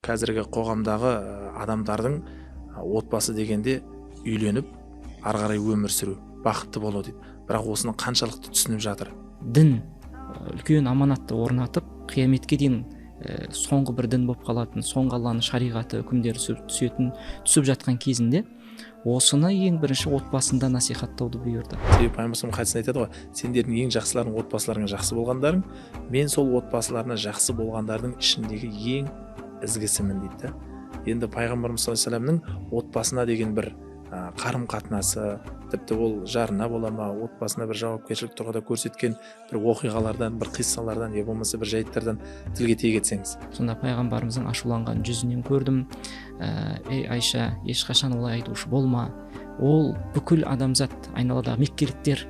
қазіргі қоғамдағы адамдардың отбасы дегенде үйленіп ары қарай өмір сүру, бақытты болу дейді. Бірақ осыны қаншалықты түсініп жатыр? Дін үлкен аманатты орнатып, қияметке дейін соңғы бір дін болып қалатын, соңғы Алланың шариғаты, үкімдері түсіп жатқан кезінде осыны ең бірінші отбасында насихаттауды бұйырды. Себебі Пайғамбарымыз хадисінде айтады ғой, сендердің ең жақсыларың отбасыларыңа жақсы болғандарың, мен сол отбасыларына жақсы болғандардың ішіндегі ең ізгісімін дейді. Енді Пайғамбарымыз саллаллаху алейхи вассаламның отбасына деген бір қарым қатынасы, тіпті ол жарына бола ма, отбасына бір жауапкершілік тұрғыда көрсеткен бір оқиғалардан, бір қиссалардан, не болмаса бір жайттардан тілге тиек етсеңіз. Сонда Пайғамбарымыздың ашуланған жүзінен көрдім, ей Айша, ешқашан олай айтушы болма. Ол бүкіл адамзат, айналадағы меккеліктер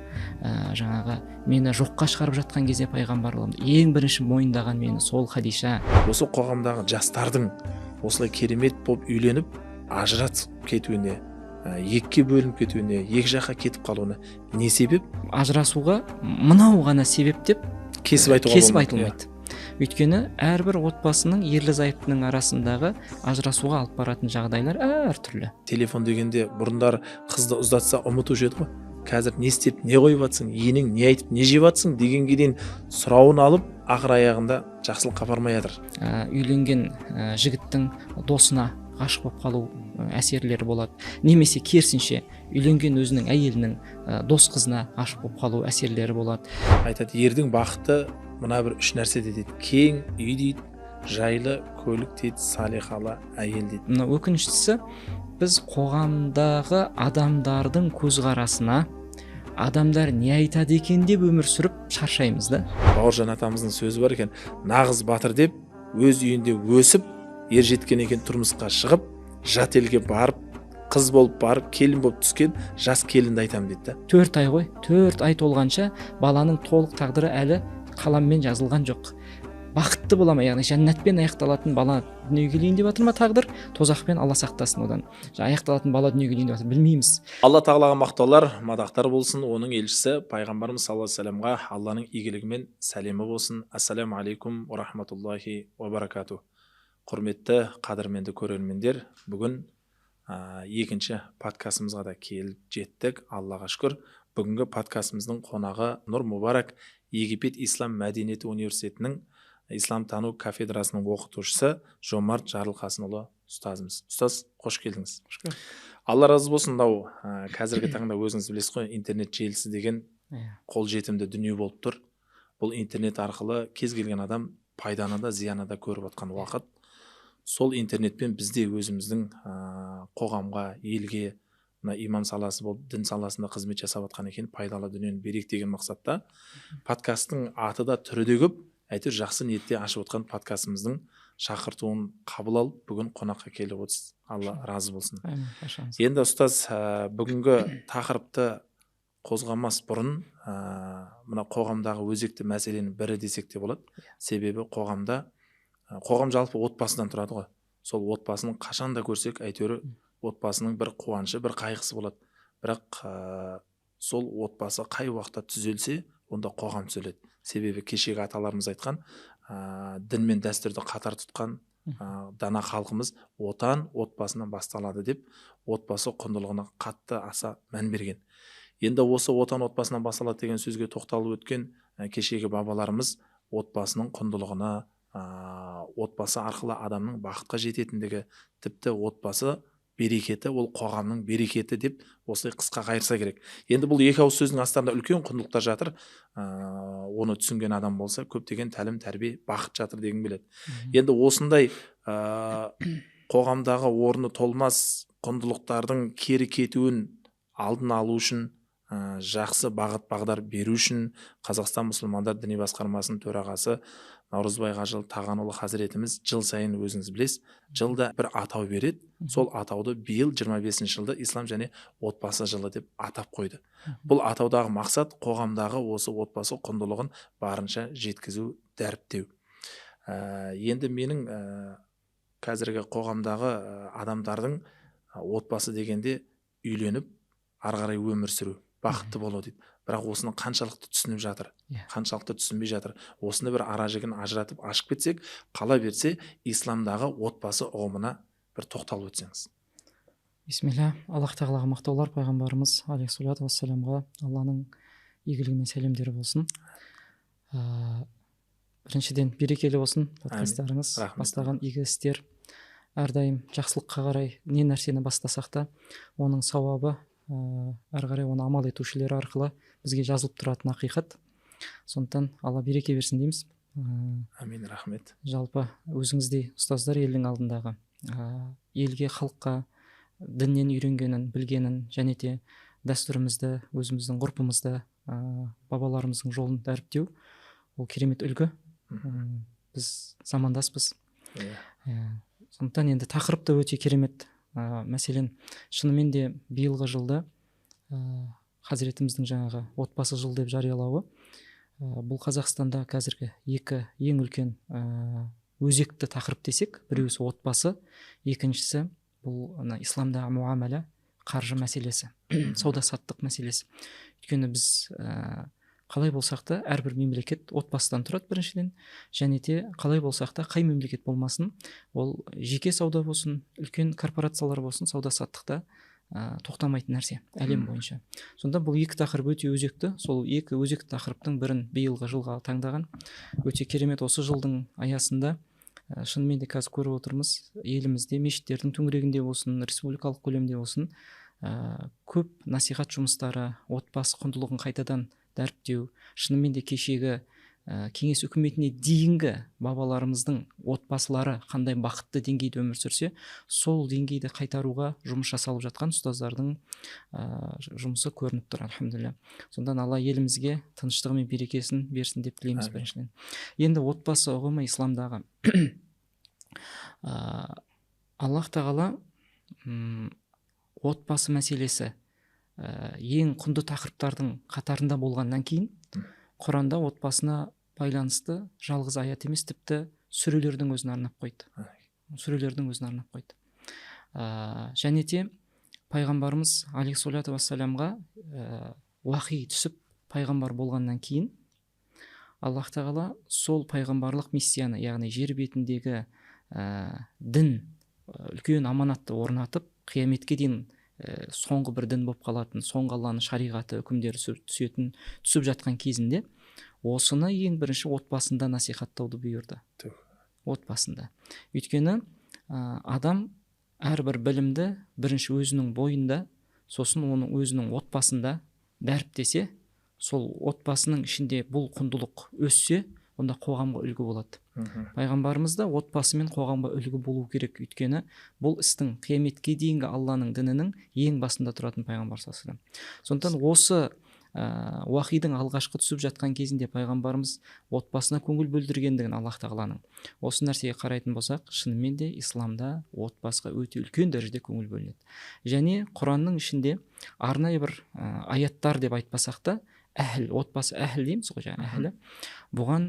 жаңағы мені жоққа шығарып жатқан кезде пайғамбарлығымды ең бірінші мойындаған мені сол Хадиша. Осы қоғамдағы жастардың осылай керемет болып үйленіп ажырасып кетуіне, екіге бөлініп кетуіне, екі жаққа кетіп қалуына не себеп? Ажырасуға мынау ғана себеп деп кесіп айтылмайды. Өйткені әрбір отбасының ерлі зайыптының арасындағы ажырасуға алып баратын жағдайлар әртүрлі. Телефон дегенде бұрындар қызды ұзатса ұмытушы еді ғой. Қазір не істеп, не қойып жатсың, енең не айтып, не жеп жатсың дегенге дейін сұрауын алып, ақыр аяғында жақсылыққа апармай жатыр. Үйленген жігіттің досына ғашық болып қалу әсерлері болады. Немесе керісінше үйленген өзінің әйелінің дос қызына ғашық болып қалу әсерлері болады. Айтады, ердің бақыты мына бір үш нәрсе дейді. Кең үй дейді, жайлы көлік дейді, салиқалы әйел дейді. Мына өкініштісі, біз қоғамдағы адамдардың көзқарасына адамдар не айтады екен деп өмір сүріп шаршаймыз да. Бауыржан атамыздың сөзі бар екен, нағыз батыр деп өз үйінде өсіп, ер жеткен екен тұрмысқа шығып, жат елге барып, қыз болып барып, келін болып түскен жас келінді айтам дейді. 4 ай ғой, 4 ай толғанша баланың толық тағдыры әлі қаламмен жазылған жоқ. Бақытты бола ма, яғни жәннатпен аяқталатын бала дүниеге келейін деп жатыр ма тағдыр, тозақпен Алла сақтасын одан. Аяқталатын бала дүниеге келейін деп жатыр, білмейміз. Алла тағалаға мақтаулар, мадақтар болсын, оның елшісі пайғамбарымыз саллаллаху алейхи вассаламға Алланың игілігімен сәлемі болсын. Ассаламу алейкум ва рахматуллахи ва баракату. Құрметті қадірменді көрермендер, бүгін екінші подкастымызға да келіп жеттік. Аллаға шүкір. Бүгінгі подкастымыздың қонағы Нұр Мұбарак Египет Ислам мәдениеті университетінің ислам тану кафедрасының оқытушысы Жомарт Жарылқасынұлы ұстазымыз. Ұстаз, қош келдіңіз. Алла разы болсын. Қазіргі таңда өзіңіз білесіз ғой, интернет желісі деген қолжетімді дүние болып тұр. Бұл интернет арқылы кез келген адам пайданы да зияны да көріп отқан уақыт. Сол интернетпен бізде өзіміздің қоғамға, елге, имам саласы болып, дін саласында қызмет жасап жатқан екен, пайдалы дүниені берейік деген мақсатта. Подкасттың аты да түрі де көп. Әйтеуір жақсы ниетте ашып отқан подкастымыздың шақыртуын қабыл алып, бүгін қонаққа келіп отырсыз. Алла разы болсын. Енді ұстаз, бүгінгі тақырыпты қозғамас бұрын мына қоғамдағы өзекті мәселенің бірі десек те болады. Себебі қоғам жалпы отбасыдан тұрады ғой. Сол отбасының қашан да көрсек, әйтеуір отбасының бір қуанышы, бір қайғысы болады. Бірақ сол отбасы қай уақытта түзелсе, онда қоғам түзеледі. Себебі кешегі аталарымыз айтқан, дін мен дәстүрді қатар тұтқан дана халқымыз отан отбасынан басталады деп, отбасы құндылығына қатты аса мән берген. Енді осы отан отбасынан басталады деген сөзге тоқталып өткен кешегі бабаларымыз отбасының құндылығына, отбасы арқылы адамның бақытқа жететіндігі, тіпті отбасы берекеті, ол қоғамның берекеті деп осылай қысқа қайырса керек. Енді бұл екі ауыз сөздің астарында үлкен құндылықтар жатыр. Оны түсінген адам болса, көптеген тәлім, тәрбие, бақыт жатыр деген біледі. Енді осындай қоғамдағы орны толмас құндылықтардың кері кетуін алдын алу үшін, жақсы бағыт бағдар беру үшін Қазақстан мұсылмандар діни басқармасының төрағасы Наурызбай Қажы Тағанұлы Хазіретіміз жыл сайын өзіңіз білесіз, жылда бір атау береді. Сол атауды биыл 25-ші жылды ислам және отбасы жылы деп атап қойды. Бұл атаудағы мақсат қоғамдағы осы отбасы құндылығын барынша жеткізу, дәріптеу. Енді менің қазіргі қоғамдағы адамдардың отбасы дегенде үйленіп ары қарай өмір сүру, бақытты болу дейді. Бірақ осыны қаншалықты түсініп жатыр, қаншалықты түсінбей жатыр. Осыны бір ара жігін ажыратып ашып кетсек, қала берсе исламдағы отбасы ұғымына бір тоқталып өтсеңіз. Бисмилля, Аллах тағалаға мақтаулар, пайғамбарымыз алейхиссалату вассаламға Алланың игілігі мен сәлемдері болсын. Біріншіден берекелі болсын подкасттарыңыз, бастаған игі істер. Әрдайым жақсылыққа қарай не нәрсені бастасақ та, оның сауабы әрі қарай оны амал етушілер арқылы бізге жазылып тұратын ақиқат. Сондықтан Алла береке берсін дейміз. Амин, рахмет. Жалпы өзіңіздей ұстаздар елдің алдындағы елге, халыққа діннен үйренгенін, білгенін, және де дәстүрімізді, өзіміздің ғұрпымызды, бабаларымыздың жолын дәріптеу, ол керемет үлгі. Біз замандаспыз. Сондықтан енді тақырып та өте керемет. Мәселен, шынымен де биылғы жылды Хазіретіміздің жаңағы отбасы жыл деп жариялауы, бұл Қазақстанда қазіргі екі ең үлкен өзекті тақырып десек, біреусі отбасы, екіншісі бұл исламдағы муамәлә, қаржы мәселесі, сауда-саттық мәселесі. Өйткені біз қалай болсақ та әрбір мемлекет отбасыдан тұрады біріншіден, және де қалай болсақ та қай мемлекет болмасын, ол жеке сауда болсын, үлкен корпорациялар болсын, сауда-саттықта тоқтамайтын нәрсе әлем бойынша. Сонда бұл екі тақырып өте өзекті. Сол екі өзекті тақырыптың бірін биылғы жылға таңдаған. Өте керемет. Осы жылдың аясында шынымен де қазір көріп отырмыз, елімізде мешіттердің төңірегінде болсын, республикалық көлемде болсын, көп насихат жұмыстары, отбасы құндылығын қайтадан дәріптеу, шынымен де кешегі кеңес үкіметіне дейінгі бабаларымыздың отбасылары қандай бақытты деңгейде өмір сүрсе, сол деңгейді қайтаруға жұмыс жасалып жатқан ұстаздардың жұмысы көрініп тұр, альхамдулилля. Сондан Алла елімізге тыныштығы мен берекесін берсін деп тілейміз біріншіден. Енді отбасы ұғымы исламдағы Аллах тағала отбасы мәселесі ең құнды тақырыптардың қатарында болғаннан кейін Құранда отбасына байланысты жалғыз аят емес, тіпті сүрелердің өзін арнап қойды. Және де пайғамбарымыз алейхиссалату вассаламға уахи түсіп пайғамбар болғаннан кейін Аллах тағала сол пайғамбарлық миссияны, яғни жер бетіндегі дін үлкен аманатты орнатып, қияметке дейін соңғы бір дін болып қалатын, соңғы Алланың шариғаты, үкімдері түсіп жатқан кезінде осыны ең бірінші отбасында насихаттауды бұйырды. Отбасында. Өйткені адам әрбір білімді бірінші өзінің бойында, сосын оның өзінің отбасында дәріптесе, сол отбасының ішінде бұл құндылық өссе, онда қоғамға үлгі болады. Пайғамбарымыз да отбасы мен қоғамға үлгі болу керек. Өйткені бұл істің қияметке дейінгі Алланың дінінің ең басында тұратын пайғамбар саллаллаху алейхи вассалам. Сондықтан осы уахидың алғашқы түсіп жатқан кезінде пайғамбарымыз отбасына көңіл бөлдіргендігін Аллах тағаланың. Осы нәрсеге қарайтын болсақ, шынымен де исламда отбасыға өте үлкен дәрежеде көңіл бөлінеді. Және Құранның ішінде арнайы бір аяттар деп айтпасақ та, отбасы әхіл дейміз ғой, жаңағы әхілі. Бұған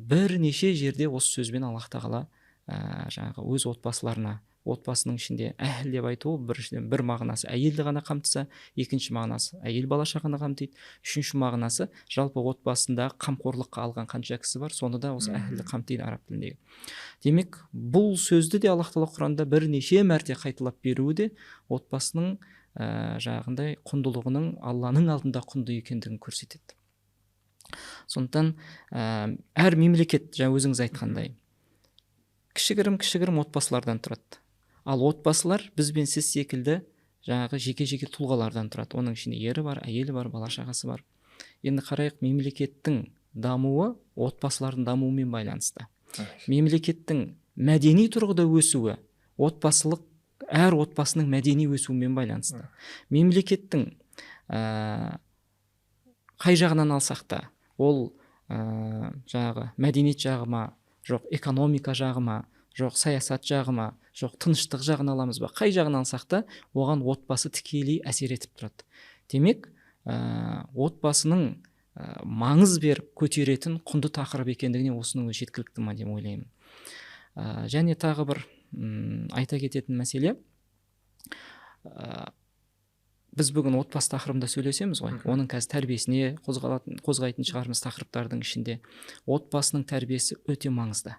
бірнеше жерде осы сөзбен Аллах тағала жаңағы өз отбасыларына, отбасының ішінде әхіл деп айту, бір мағынасы әйелді ғана қамтыса, екінші мағынасы әйел бала-шағаны қамтиды, үшінші мағынасы жалпы отбасында қамқорлыққа алған қанша кісі бар, соны да осы әхілді қамтиды араб тіліндегі. Демек, бұл сөзді де Аллах тағала Құранда бірнеше мәрте қайталап беруі де отбасының жағындай құндылығының Алланың алдында құнды екендігін көрсетеді. Сондықтан әр мемлекет, жаңа өзіңіз айтқандай, кішігірім отбасылардан тұрады. Ал отбасылар біз бен сіз секілді жаңағы жеке тұлғалардан тұрады. Оның ішінде ері бар, әйелі бар, бала-шағасы бар. Енді қарайық, мемлекеттің дамуы отбасылардың дамуымен байланысты. Мемлекеттің мәдени тұрғыда өсуі әр отбасының мәдени өсуімен байланысты. Мемлекеттің қай жағынан алсақ та, ол жаңағы мәдениет жағыма, жоқ экономика жағыма, жоқ саясат жағыма, жоқ тыныштық жағын аламыз ба, қай жағын алсақ та, оған отбасы тікелей әсер етіп тұрады. Демек, отбасының маңыз беріп көтеретін құнды тақырып екендігіне осының өзі жеткілікті ма деп ойлаймын. Және тағы бір айта кететін мәселе, біз бүгін отбасы тақырыбында сөйлесеміз ғой. Оның қазір тәрбиесіне қозғайтын шығармыз тақырыптардың ішінде. Отбасының тәрбиесі өте маңызды.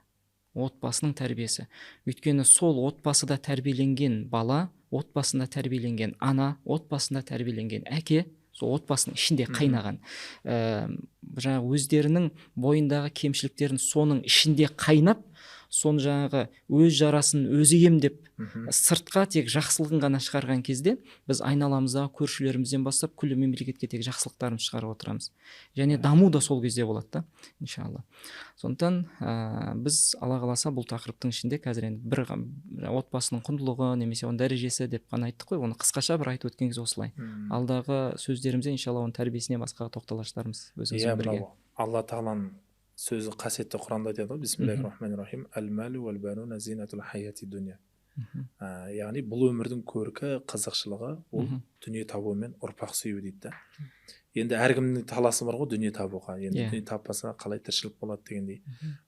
Отбасының тәрбиесі. Өйткені сол отбасыда тәрбиеленген бала, отбасында тәрбиеленген ана, отбасында тәрбиеленген әке, сол отбасының ішінде қайнаған. Жаңағы өздерінің бойындағы кемшіліктерін соның ішінде қайнап, соны жаңағы өз жарасын өзі емдеп, сыртқа тек жақсылығын ғана шығарған кезде, біз айналамыздағы көршілерімізден бастап күллі мемлекетке тек жақсылықтарымызды шығарып отырамыз. Және даму да сол кезде болады да, иншалла. Сондықтан біз Алла қаласа бұл тақырыптың ішінде қазір енді бір отбасының құндылығы немесе оның дәрежесі деп қана айттық қой, оны қысқаша бір айтып өткен кезде осылай. Алдағы сөздерімізде иншалла оның тәрбиесіне басқаға тоқталар өзімізбен бірге. Алла тағаланың сөзі қасиетті Құранда айтады ғой, бисмиллахир-рахманир-рахим, әл-мәлу вәл-бануна зинатул хайяти дуния. Яғни бұл өмірдің көркі, қызықшылығы ол дүние табу мен ұрпақ сүю дейді да. Енді әркімнің таласы бар ғой дүние табуға. Енді дүние таппаса қалай тіршілік болады дегендей.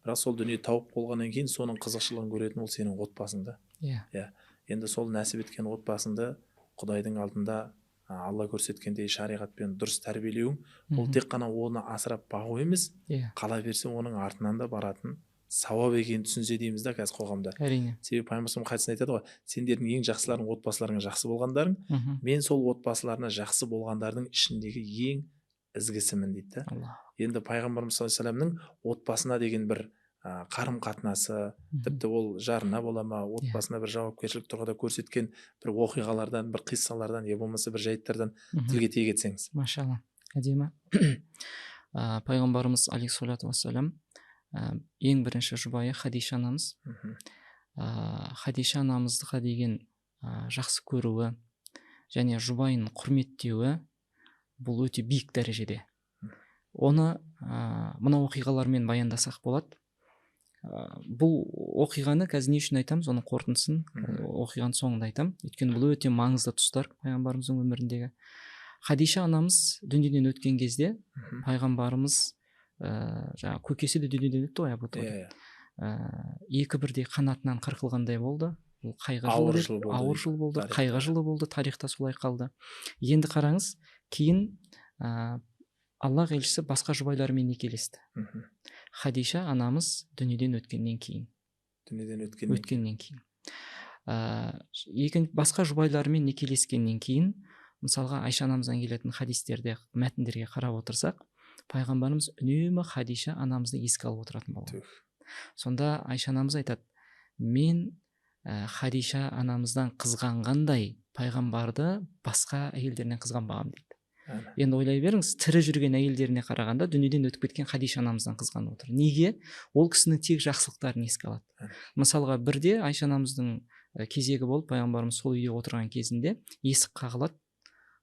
Бірақ сол дүние тауып болғаннан кейін соның қызықшылығын көретін ол сенің отбасыңда. Енді сол нәсіп еткен отбасыңды Құдайдың алдында Алла көрсеткендей шариғатпен дұрыс тәрбиелеуің, ол тек қана оны асырап бағу емес, қала берсе оның артынан да баратын сауап екенін түсінсе дейміз да қазір қоғамда. Әрине. Себебі пайғамбар хадисінде айтады ғой, сендердің ең жақсыларың отбасыларың жақсы болғандарың, мен сол отбасыларына жақсы болғандардың ішіндегі ең ізгісімін дейді да. Енді пайғамбарымыз саллаллаху алейхи вассаламның отбасына деген бір қарым қатынасы, тіпті ол жарына бола ма, отбасына бір жауапкершілік тұрғыда көрсеткен бір оқиғалардан, бір қиссалардан, я болмаса бір жайттардан тілге тиек етсеңіз. Машалла, әдемі. Пайғамбарымыз алейхиссалату вассалам ең бірінші жұбайы Хадиша анамыз. Хадиша анамыздыға деген жақсы көруі және жұбайын құрметтеуі бұл өте биік дәрежеде. Оны мына оқиғалармен баяндасақ болады. Бұл оқиғаны қазір не үшін айтамыз, оның қорытындысын оқиғаның соңында айтамын. Өйткені бұл өте маңызды тұстар пайғамбарымыздың өміріндегі. Хадиша анамыз дүниеден өткен кезде пайғамбарымыз жаңағы көкесі де дүниеден өтті ғой, Абу Талиб. Екі бірдей қанатынан қырқылғандай болды. Бұл ауыр жыл болды, қайғы жылы болды, тарихта солай қалды. Енді қараңыз, кейін Аллах елшісі басқа жұбайлармен некелесті. Хадиша анамыз дүниеден өткеннен кейін. Басқа жұбайлармен некелескеннен кейін, мысалға Айша анамыздан келетін хадистерде, мәтіндерге қарап отырсақ, пайғамбарымыз үнемі Хадиша анамызды еске алып отыратын болды. Сонда Айша анамыз айтады, мен Хадиша анамыздан қызғанғандай пайғамбарды басқа әйелдерінен қызғанбағам дейді. Енді ойлай беріңіз, тірі жүрген әйелдеріне қарағанда дүниеден өтіп кеткен Хадиша анамыздан қызғанып отыр. Неге? Ол кісінің тек жақсылықтарын еске алады. Мысалға бірде Айша анамыздың кезегі болып, пайғамбарымыз сол үйде отырған кезінде есік қағылады.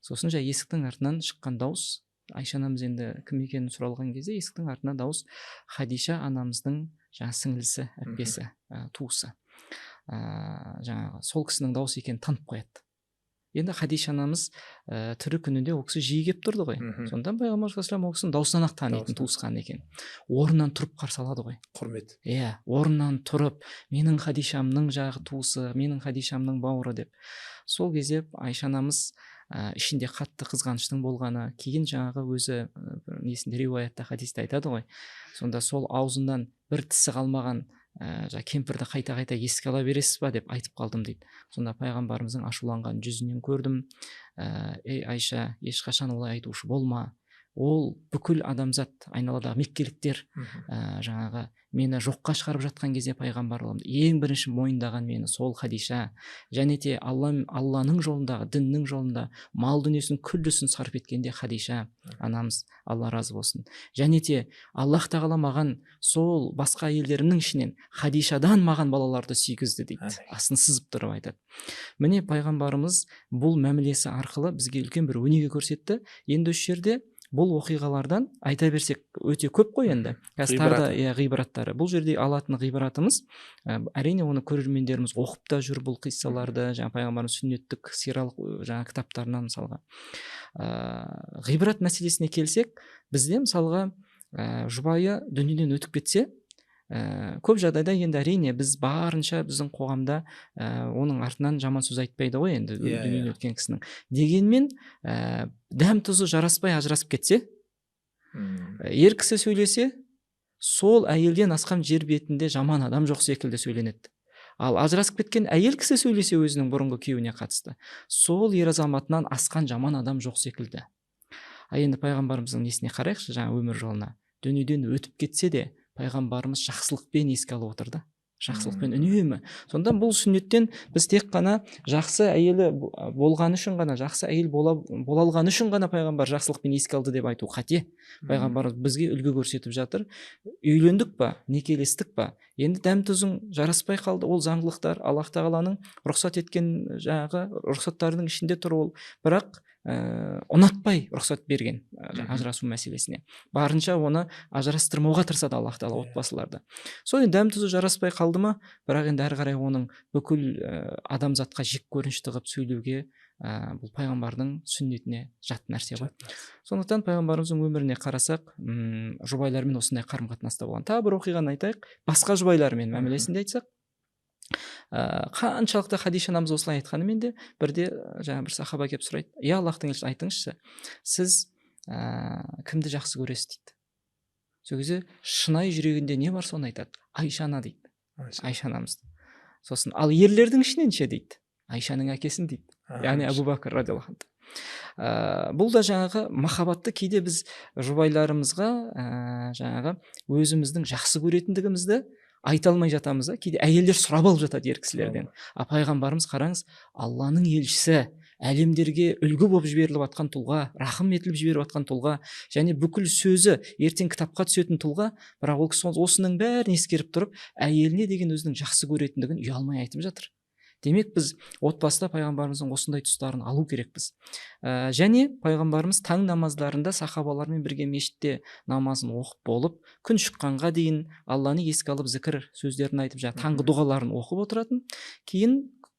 Сосын есіктің артынан шыққан дауыс, Айша анамыз енді кім екенін сұралған кезде есіктің артынан дауыс Хадиша анамыздың сіңлісі, әпкесі, туысы. Сол кісінің дауысы екенін танып қояды. Енді Хадиша анамыз тірі күнінде ол кісі жиі келіп тұрды ғой. Сонда пайғамбар саллаллаху алейхи вассалам ол кісінің дауысынан ақ танитын туысқан екен. Орнынан тұрып қарсы алады ғой. Құрмет. Орнынан тұрып, менің Хадишамның жағы туысы, менің Хадишамның бауыры деп. Сол кезде Айша анамыз ішінде қатты қызғаныштың болғаны, кейін жаңағы өзі несінде риуаятта хадисте айтады ғой. Сонда сол аузынан бір тісі қалмаған кемпірді қайта еске ала бересіз ба деп айтып қалдым дейді. Сонда пайғамбарымыздың ашуланған жүзінен көрдім. Ей Айша, ешқашан олай айтушы болма. Ол бүкіл адамзат, айналадағы меккеліктер жаңағы мені жоққа шығарып жатқан кезде пайғамбарлығымды ең бірінші мойындаған мені сол Хадиша, және де Алланың жолындағы, діннің жолында мал дүниесінің күллісін сарп еткенде Хадиша анамыз, Алла разы болсын. Және де Аллах тағала маған сол басқа әйелдерімнің ішінен Хадишадан маған балаларды сүйгізді дейді. Астын сызып тұрып айтады. Міне пайғамбарымыз бұл мәмілесі арқылы бізге үлкен бір өнеге көрсетті. Енді осы жерде бұл оқиғалардан айта берсек өте көп қой енді. Ғибраттары. Бұл жерде алатын ғибратымыз, әрине оны көрермендеріміз оқып та жүр бұл қиссаларды, жаңа пайғамбарымыз сүннеттік сиралық жаңа кітаптарынан мысалға. Ғибрат мәселесіне келсек, бізде мысалға жұбайы дүниеден өтіп кетсе, көп жағдайда енді әрине біз барынша біздің қоғамда оның артынан жаман сөз айтпайды ғой енді дүниеден өткен кісінің. Дегенмен дәм тұзы жараспай ажырасып кетсе, ер кісі сөйлесе, сол әйелден асқан жер бетінде жаман адам жоқ секілді сөйленеді. Ал ажырасып кеткен әйел кісі сөйлесе өзінің бұрынғы күйеуіне қатысты, сол ер азаматынан асқан жаман адам жоқ секілді. Енді пайғамбарымыздың несіне қарайықшы, жаңа өмір жолына. Дүниеден өтіп кетсе де, пайғамбарымыз жақсылықпен еске алып отыр да. Жақсылықпен үнемі. Сонда бұл сүннеттен біз тек қана жақсы әйелі болғаны үшін ғана, жақсы әйел бола алғаны үшін ғана пайғамбар жақсылықпен еске алды деп айту қате. Пайғамбарымыз бізге үлгі көрсетіп жатыр. Үйлендік па, некелестік па, енді дәм тұзың жараспай қалды, ол заңдылықтар Аллах тағаланың рұқсат еткен жаңағы рұқсаттарының ішінде тұр ол. Бірақ ұнатпай рұқсат берген ажырасу мәселесіне. Барынша оны ажырастырмауға тырысады Аллах тағала отбасыларды. Сол енді дәм тұзы жараспай қалды ма, бірақ енді әрі қарай оның бүкіл адамзатқа жек көрінішті қылып сөйлеуге бұл пайғамбардың сүннетіне жат нәрсе ғой. Сондықтан пайғамбарымыздың өміріне қарасақ, жұбайлармен осындай қарым-қатынаста болған. Тағы бір оқиғаны айтайық. Басқа жұбайлармен мәмілесінде айтсақ, қаншалықты Хадиша анамыз осылай айтқанымен де бірде жаңа бір сахаба келіп сұрайды: "Я Аллахтың елшісі, айтыңызшы, сіз кімді жақсы көресіз?" дейді. Сол кезде шынайы жүрегінде не бар соны айтады. Айшаны дейді. Айша анамызды. Сосын ал ерлердің ішінен ше дейді. Айшаның әкесін дейді. Яғни Абу Бәкір радиаллаху анху. Бұл да жаңағы махаббатты кейде біз жұбайларымызға жаңағы өзіміздің жақсы көретіндігімізді айта алмай жатамыз да. Кейде әйелдер сұрап алып жатады ер кісілерден. Пайғамбарымыз қараңыз, Алланың елшісі, әлемдерге үлгі болып жіберіліп жатқан тұлға, рахым етіліп жіберіп жатқан тұлға, және бүкіл сөзі ертең кітапқа түсетін тұлға, бірақ ол кісі осының бәрін ескеріп тұрып, әйеліне деген өзінің жақсы көретіндігін ұялмай айтып жатыр. Демек біз отбасыда пайғамбарымыздың осындай тұстарын алу керекпіз. Және пайғамбарымыз таң намаздарында сахабалармен бірге мешітте намазын оқып болып, күн шыққанға дейін Алланы еске алып зікір сөздерін айтып, таңғы дұғаларын оқып отыратын. Кейін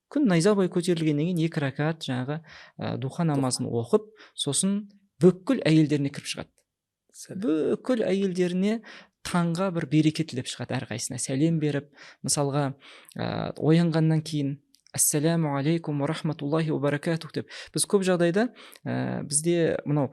күн найзабай көтерілгеннен кейін 2 ракат жаңағы духа намазын оқып, сосын бүкіл әйелдеріне кіріп шығады. Бүкіл әйелдеріне таңға бір береке тілеп шығады, әрқайсысына сәлем беріп, мысалға оянғаннан кейін Ассаламу алейкум ва рахматуллахи ва баракатух деп. Біз көп жағдайда бізде мынау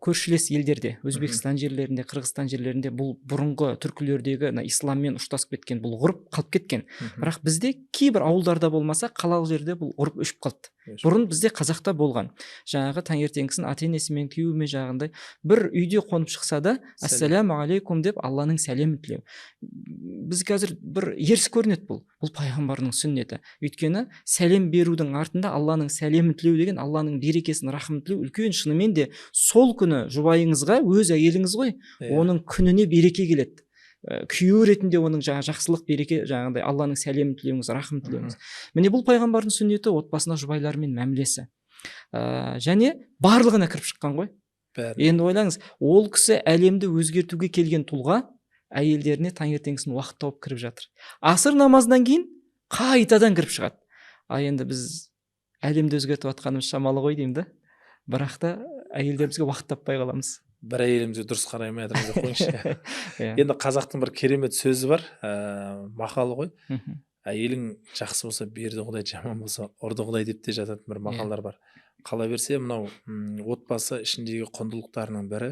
көршілес елдерде, Өзбекстан жерлерінде, Қырғызстан жерлерінде бұл бұрынғы түркілердегі исламмен ұштасып кеткен бұл ғұрып қалып кеткен. Бірақ бізде кейбір ауылдарда болмаса, қалалық жерде бұл ғұрып өшіп қалды. Бұрын бізде қазақта болған. Жаңағы таңертеңгісін ата-енесімен күйеуімен жағындай бір үйде қонып шықса да, Ассаламу алейкум деп Алланың сәлемін тілеу. Біз қазір бір ерсі көрінеді бұл. Бұл пайғамбардың сүннеті. Өйткені сәлем берудің артында Алланың сәлемін тілеу деген, Алланың берекесін, рахмын тілеу үлкен. Шынымен де сол күні жұбайыңызға, өз әйеліңіз ғой, оның күніне береке келеді. Күйеу ретінде оның жақсылық, береке, жаңағыдай Алланың сәлемін тілеуіңіз, рахмын тілеуіңіз. Міне бұл пайғамбардың сүннеті, отбасына жұбайлармен мәмілесі. Және барлығына кіріп шыққан ғой. Енді ойлаңыз, ол кісі әлемді өзгертуге келген тұлға әйелдеріне таңертеңгісін уақыт тауып кіріп жатыр. Асыр намазынан кейін қайтадан кіріп шығады. Енді біз әлемді өзгертіп жатқанымыз шамалы ғой деймін да. Бірақ та әйелдерімізге уақыт таппай қаламыз. Бір әйелімізге дұрыс қараймай жатырмыз деп қойыңызшы. Енді қазақтың бір керемет сөзі бар, мақалы ғой. Әйелің жақсы болса берді Құдай, жаман болса ұрды Құдай деп те жататын бір мақалдар бар. Қала берсе, мынау отбасы ішіндегі құндылықтарының бірі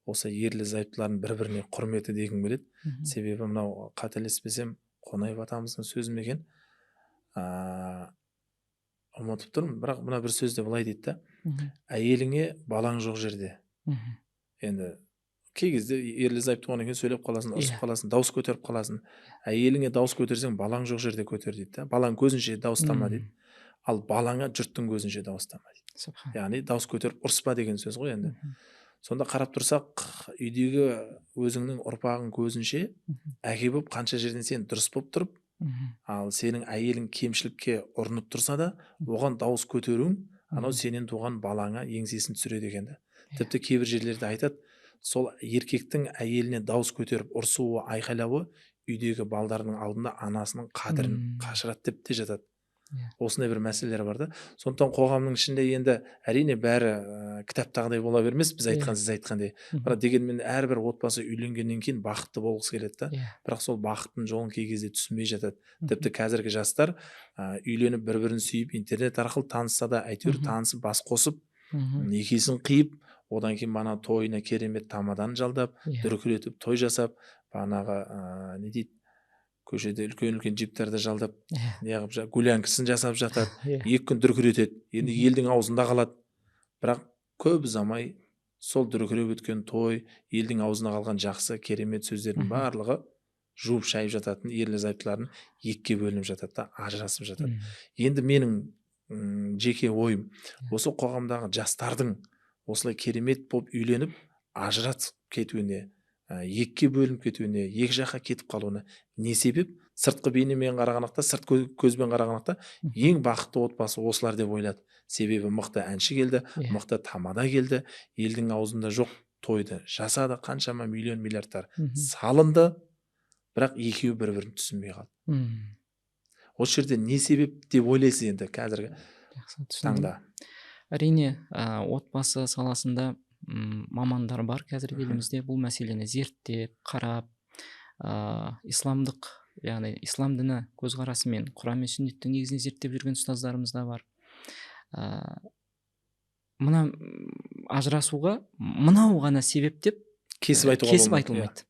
осы ерлі зайыптылардың бір-біріне құрметі дегім келеді. Себебі мынау қателеспесем Қонаев атамыздың сөзі ме екен? Ұмытып тұрмын, бірақ мына бір сөзде былай дейді да: әйеліңе балаң жоқ жерде. Енді кей кезде ерлі зайыпты болғаннан кейін сөйлеп қаласың, ұрысып қаласың, дауыс көтеріп қаласың. Әйеліңе дауыс көтерсең, балаң жоқ жерде көтер дейді. Балаң көзінше дауыстама дейді. Ал балаңа жұрттың көзінше дауыстама дейді. Яғни дауыс көтеріп ұрыспа деген сөз ғой енді. Сонда қарап тұрсақ, үйдегі өзіңнің ұрпағың көзінше әке болып қанша жерден сен дұрыс болып тұрып, ал сенің әйелің кемшілікке ұрынып тұрса да, оған дауыс көтеруің, анау сенен туған балаңа еңсесін түсіреді екен да. Тіпті кейбір жерлерде айтады, сол еркектің әйеліне дауыс көтеріп ұрсуы, айқайлауы үйдегі балдардың алдында анасының қадірін қашырады деп те жатады. Осындай бір мәселелер бар да. Сондықтан қоғамның ішінде енді әрине бәрі кітаптағыдай бола бермес, біз айтқан, сіз айтқандай. Бірақ дегенмен әрбір отбасы үйленгеннен кейін бақытты болғысы келеді да. Бірақ сол бақыттың жолын кей кезде түсінбей жатады. Тіпті қазіргі жастар үйленіп бір-бірін сүйіп интернет арқылы танысса да әйтеуір танысып бас қосып некесін қиып, одан кейін мана тойына керемет тамадан жалдап, дүркіретіп той жасап, бағанағы не дейді, көшеде үлкен джиптерді жалдап, неғып гулянкасын жасап жатады, 2 күн дүркіретеді, енді елдің аузында қалады. Бірақ көп ұзамай сол дүркіреп өткен той, елдің аузына қалған жақсы керемет сөздердің барлығы жуып шайып жататын ерлі-зайыптылардың 2-ге бөлініп жатады да, ажырасып жатады. Енді менің жеке ойым, осы қоғамдағы жастардың осылай керемет болып үйленіп ажырасып кетуіне, 2-ге бөлініп кетуіне, 2 жаққа кетіп қалуына не себеп? Сыртқы бейнемен қарағанақта, сырт көзбен қарағанақта ең бақытты отбасы осылар деп ойлады. Себебі мықты әнші келді, мықты тамада келді, елдің аузында жоқ тойды жасады, қаншама миллион миллиардтар салынды, бірақ екеуі бір-бірін түсінбей қалды. Осы жерде не себеп деп ойлайсыз енді қазіргі таңда? Әрине, отбасы саласында мамандар бар қазіргі елімізде, бұл мәселені зерттеп, қарап, исламдық, яғни ислам діні көзқарасымен, Құран мен сүннеттің негізін зерттеп жүрген ұстаздарымыз да бар. Мына ажырасуға мынау ғана себеп деп кесіп айтылмайды.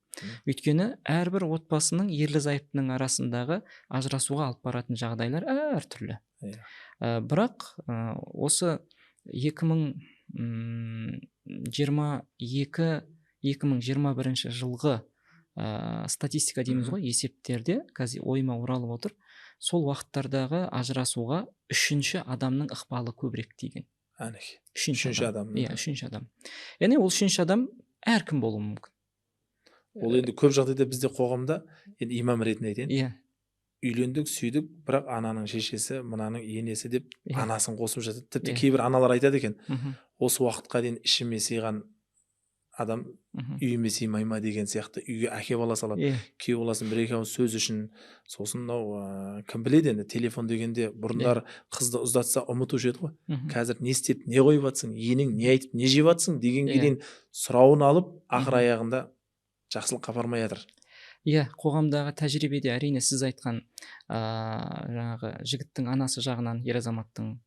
Өйткені әрбір отбасының ерлі-зайыптының арасындағы ажырасуға алып баратын жағдайлар әртүрлі. Бірақ осы 2022-2021 жылғы статистика дейміз ғой, есептерде қазір ойыма оралып отыр, сол уақыттардағы ажырасуға 3-ші адамның ықпалы көбірек тиген. 3-ші адам. Иә, 3-ші адам. Яғни ол 3-ші адам әркім болуы мүмкін. Ол енді көп жағдайда бізде қоғамда, енді имам ретінде айтайын, үйлендік, сүйдік, бірақ ананың шешесі, мынаның енесі деп анасын қосып жатады. Тіпті кейбір аналар айтады екен, осы уақытқа дейін ішіме сыйған адам үйіме сыймай ма деген сияқты үйге әке бала салады. Күйеу баласын бір-екі ауыз сөз үшін, сосын кім біледі енді, телефон дегенде бұрындар қызды ұзатса ұмытушы еді ғой. Қазір не істеп, не қойып жатсың, енең не айтып, не жеп жатсың дегенге дейін сұрауын алып, ақыр аяғында жақсылыққа апармай жатыр. Иә, қоғамдағы тәжірибеде әрине сіз айтқан жаңағы жігіттің анасы жағынан ер азаматтың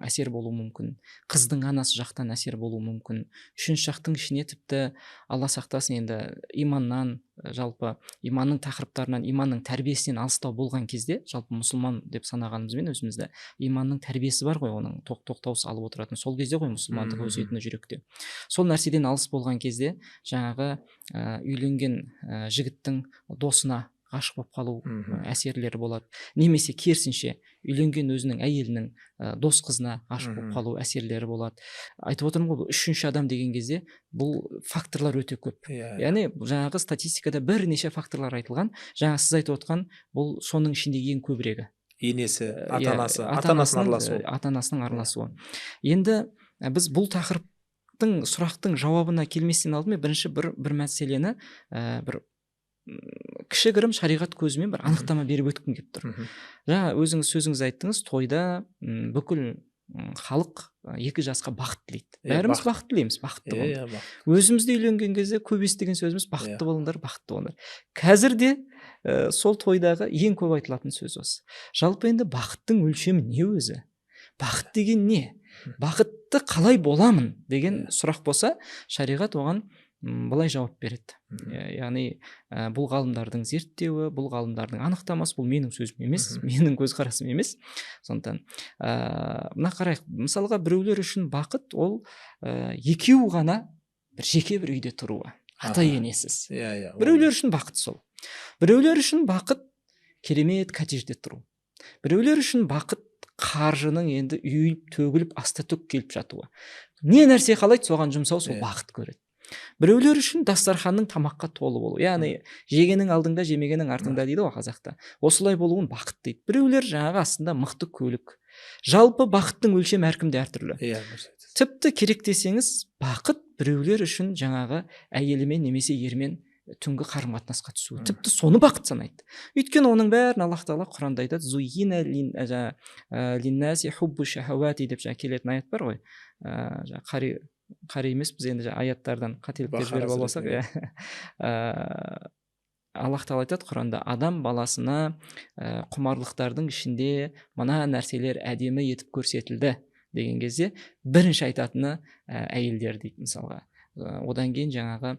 әсер болуы мүмкін, қыздың анасы жақтан әсер болуы мүмкін, үшінші жақтың ішіне тіпті Алла сақтасын енді иманнан, жалпы иманның тақырыптарынан, иманның тәрбиесінен алыстау болған кезде, жалпы мұсылман деп санағанымызбен өзімізді, иманның тәрбиесі бар ғой, оның тоқтаусыз алып отыратын, сол кезде ғой мұсылмандық өсиетіні жүректе. Сол нәрседен алыс болған кезде жаңағы үйленген жігіттің досына ғашық болып қалу әсерлері болады. Немесе керісінше үйленген өзінің әйелінің дос қызына ғашық болып қалу әсерлері болады. Айтып отырмын ғой, 3-ші адам деген кезде бұл факторлар өте көп. Яғни жаңағы статистикада бірнеше факторлар айтылған. Жаңа сіз айтып отқан бұл соның ішінде ең көбірегі. Енесі, ата-анасының араласуы. Енді біз бұл тақырыптың сұрақтың жауабына келместен алдымен бірінші бір мәселені бір кішігірім шариғат көзімен бір анықтама беріп өткім келіп тұр. Жаңа өзіңіз сөзіңіз айттыңыз, тойда бүкіл халық 2 жасқа бақыт тілейді. Бәріміз бақыт тілейміз, бақытты болыңдар. Өзімізде үйленген кезде көп естіген сөзіміз бақытты болыңдар, бақытты болыңдар. Қазір де сол тойдағы ең көп айтылатын сөз осы. Жалпы енді бақыттың өлшемі не өзі? Бақыт деген не? Бақытты қалай боламын деген сұрақ болса, шариғат оған былай жауап береді. Яғни бұл ғалымдардың зерттеуі, бұл ғалымдардың анықтамасы, бұл менің сөзім емес, менің көзқарасым емес. Сондықтан мына қарайық, мысалға біреулер үшін бақыт ол екеу ғана бір жеке бір үйде тұруы, ата-енесіз. Біреулер үшін бақыт сол. Біреулер үшін бақыт керемет коттеджде тұру. Біреулер үшін бақыт қаржының енді үйіліп төгіліп аста төк келіп жатуы. Не нәрсе қалайды, соған жұмсау, сол бақыт көреді. Біреулер үшін дастарханның тамаққа толы болу, яғни жегенің алдыңда, жемегенің артыңда дейді ғой қазақта. Осылай болуын бақыт дейді. Біреулер жаңағы астында мықты көлік. Жалпы бақыттың өлшемі әркімде әртүрлі. Тіпті керек десеңіз, бақыт біреулер үшін жаңағы әйелімен немесе ермен түнгі қарым қатынасқа түсуі, тіпті соны бақыт санайды. Өйткені оның бәрін Аллах тағала Құранда айтады, зуйина линнаси хуббу шахауати деп келетін аят бар ғой. Қари емеспіз енді, аяттардан қателіктер жіберіп алсақ, Аллах тағала айтады Құранда, адам баласына құмарлықтардың ішінде мына нәрселер әдемі етіп көрсетілді деген кезде бірінші айтатыны әйелдер дейді мысалға. Одан кейін жаңағы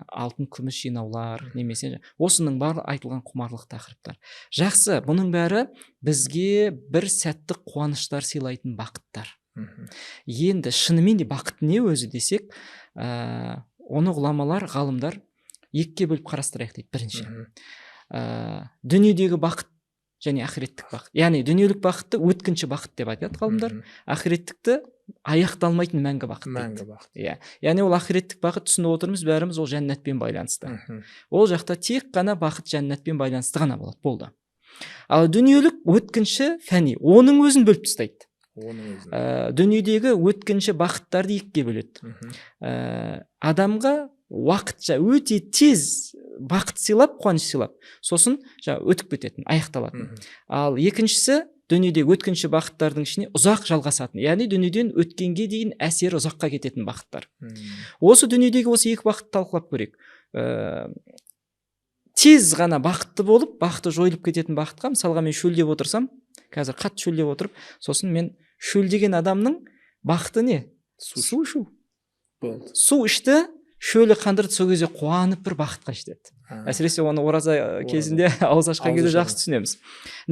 алтын күміс жинаулар, немесе осының барлығы айтылған құмарлық тақырыптар. Жақсы, бұның бәрі бізге бір сәттік қуаныштар сыйлайтын бақыттар. Енді шынымен де бақыт не өзі десек, оны ғұламалар, ғалымдар екіге бөліп қарастырайық дейді. Бірінші, дүниедегі бақыт және ақиреттік бақыт. Яғни дүниелік бақытты өткінші бақыт деп айтады ғалымдар, ақиреттікті аяқталмайтын мәңгі бақыт. Мәңгі бақыт. Иә. Яғни ол ақиреттік бақыт, түсініп отырмыз бәріміз, ол жәннатпен байланысты. Ол жақта тек қана бақыт жәннатпен байланысты ғана болады, болды. Ал дүниелік өткінші фәни, оның өзін бөліп тастайды. Дүниедегі өткінші бақыттарды екіге бөледі. Адамға уақытша өте тез бақыт сыйлап, қуаныш сыйлап, сосын өтіп кететін, аяқталатын. Ал екіншісі, дүниедегі өткінші бақыттардың ішіне ұзақ жалғасатын, яғни дүниеден өткенге дейін әсері ұзаққа кететін бақыттар. Осы дүниедегі осы екі бақытты талқылап көрейік. Тез ғана бақытты болып, бақыты жойылып кететін бақытқа, мысалға мен шөлдеп отырсам, қазір қатты шөлдеп отырып, сосын мен шөлдеген адамның бақыты не? Су ішу. Су ішті, шөлі қандырды, сол кезде қуанып бір бақытқа жетеді. Әсіресе оны ораза кезінде ауыз ашқан кезде жақсы түсінеміз.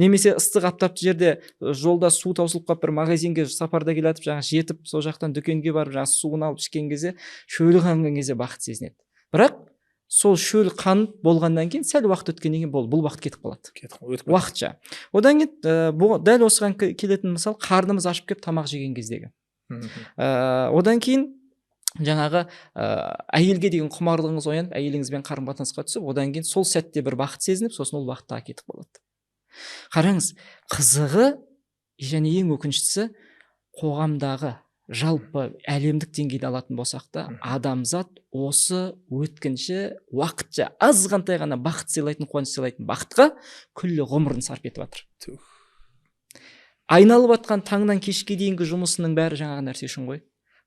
Немесе ыстық аптапты жерде жолда су таусылып қалып, бір магазинге сапарда келатып, жаңа жетіп, сол жақтан дүкенге барып, жаңа суын алып ішкен кезде, шөлі қанған кезде бақыт сезінеді. Бірақ сол шөл қанып болғаннан кейін, сәл уақыт өткеннен кейін бұл бақыт кетіп қалады. Уақытша. Одан кейін дәл осыған келетін мысал, қарнымыз ашып келіп тамақ жеген кездегі. Одан кейін жаңағы әйелге деген құмарлығыңыз оянып, әйеліңізбен қарым қатынасқа түсіп, одан кейін сол сәтте бір бақыт сезініп, сосын ол бақытқа кетіп қалады. Қараңыз, қызығы және ең өкініштісі, қоғамдағы жалпы әлемдік деңгейде алатын болсақ та, адамзат осы өткінші уақытша азғантай ғана бақыт сыйлайтын, қуаныш сыйлайтын бақытқа күллі ғұмырын сарп етіп жатыр. Айналып жатқан таңнан кешке дейінгі жұмысының бәрі жаңағы нәрсе үшін ғой.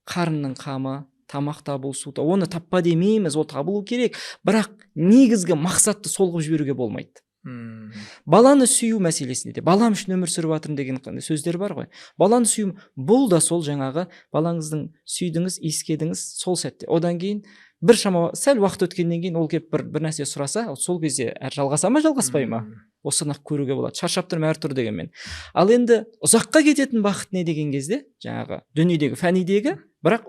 Қарынның қамы, тамақ табу, су табу, оны таппа демейміз, ол табылу керек, бірақ негізгі мақсатты сол қылып жіберуге болмайды. Баланы сүю мәселесінде де, балам үшін өмір сүріп жатырмын деген сөздер бар ғой. Баланы сүю, бұл да сол жаңағы балаңыздың сүйдіңіз, иіскедіңіз сол сәтте. Одан кейін бір шама сәл уақыт өткеннен кейін ол келіп бір нәрсе сұраса, сол кезде жалғаса ма, жалғаспай ма? Осыны көруге болады. Шаршап тұрмын әр түр дегенмен. Ал енді ұзаққа кететін бақыт не деген кезде, жаңағы дүниедегі, фәнидегі, бірақ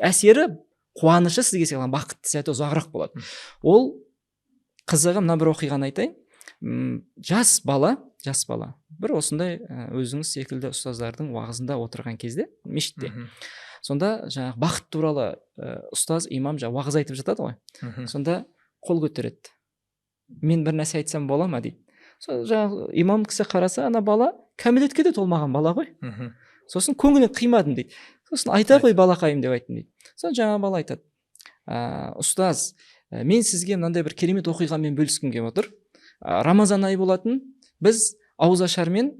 әсері, қуанышы сізге сыйлаған бақытты сәті ұзағырақ болады. Ол қызығы, мына бір оқиғаны айтайын. Жас бала, бір осындай өзіңіз секілді ұстаздардың уағызында отырған кезде, мешітте. Сонда жаңағы бақыт туралы ұстаз, имам уағыз айтып жатады ғой. Сонда қол көтереді. Мен бір нәрсе айтсам бола ма дейді. Жаңағы имам кісі қараса, ана бала кәмелетке де толмаған бала ғой. Сосын көңілін қимадым дейді. Сосын айта ғой балақайым деп айттым дейді. Сосын жаңа бала айтады. Ұстаз, мен сізге мынандай бір керемет оқиғамен бөліскім келіп отыр. Рамазан айы болатын, біз ауызашармен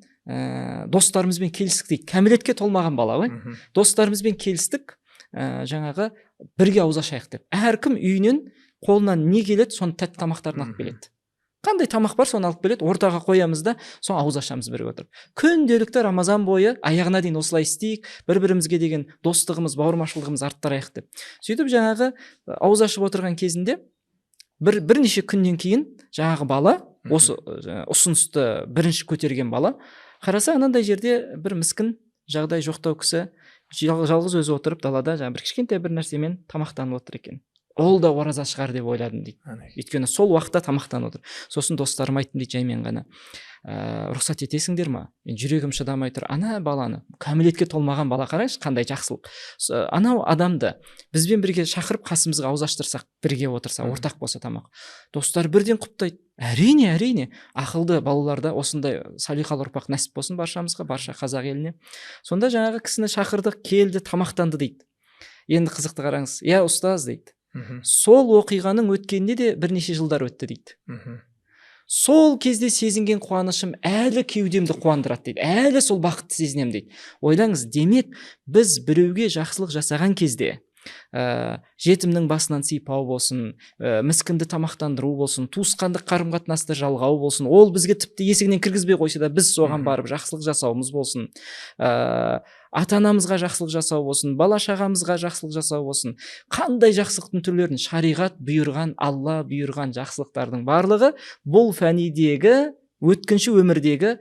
достарымызбен келістік дейді. Кәмелетке толмаған бала ғой. Достарымызбен келістік, жаңағы бірге ауыз ашайық деп. Әркім үйінен қолынан не келеді, соны тәтті тамақтарын алып келеді. Қандай тамақ бар, соны алып келеді, ортаға қоямыз да, соны ауыз ашамыз бірге отырып. Күнделікті Рамазан бойы аяғына дейін осылай істейік, бір-бірімізге деген достығымыз, бауырмашылдығымыз арттырайық деп. Сөйтіп жаңағы ауыз ашып отырған кезінде бірнеше күннен кейін жаңағы бала, осы ұсынысты бірінші көтерген бала, қараса анандай жерде бір міскін жағдай жоқтау кісі жалғыз өзі отырып далада бір кішкентай бір нәрсемен тамақтанып отыр екен. Ол да ораза шығар деп ойладым дейді. Өйткені сол уақытта тамақтанып отыр. Сосын достарым айттым дейді, жаймен ғана. Рұқсат етесіңдер ма? Мен жүрегім шыдамай тұр. Ана баланы, кәмелетке толмаған бала, қараңызшы, қандай жақсылық. Анау адамды бізбен бірге шақырып қасымызға ауыз аштырсақ, бірге отырса, ортақ болса тамақ. Достар бірден құптайды. Әрине, ақылды балаларда осындай салиқалы ұрпақ нәсіп болсын баршамызға, барша қазақ еліне. Сонда жаңағы кісіні шақырдық, келді, тамақтанды дейді. Енді қызықты қараңыз. Я ұстаз дейді. Мгм. Сол оқиғаның өткеніне де бірнеше жылдар өтті дейді. Мгм. Сол кезде сезінген қуанышым әлі кеудемді қуандырады дейді. Әлі сол бақытты сезінемін дейді. Ойлаңыз, демек біз біреуге жақсылық жасаған кезде, жетімнің басынан сипау болсын, міскінді тамақтандыру болсын, туысқандық қарым қатынасты жалғау болсын, ол бізге тіпті есігінен кіргізбей қойса да біз соған барып жақсылық жасауымыз болсын, ата анамызға жақсылық жасау болсын, бала шағамызға жақсылық жасау болсын, қандай жақсылықтың түрлерін шариғат бұйырған, алла бұйырған жақсылықтардың барлығы бұл фәнидегі, өткінші өмірдегі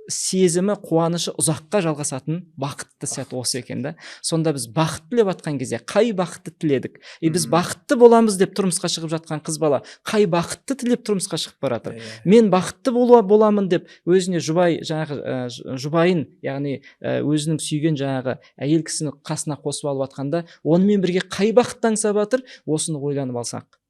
сезімі, қуанышы ұзаққа жалғасатын бақытты сәт осы екен да. Сонда біз бақыт тілеп жатқан кезде қай бақытты тіледік? Біз бақытты боламыз деп тұрмысқа шығып жатқан қыз бала қай бақытты тілеп тұрмысқа шығып баратыр? Мен бақытты боламын деп өзіне жұбайын, яғни өзінің сүйген жаңағы әйел кісіні қасына қосып алып жатқанда, онымен бірге қай бақытты аңсап жатыр? Осыны ойланып алсақ,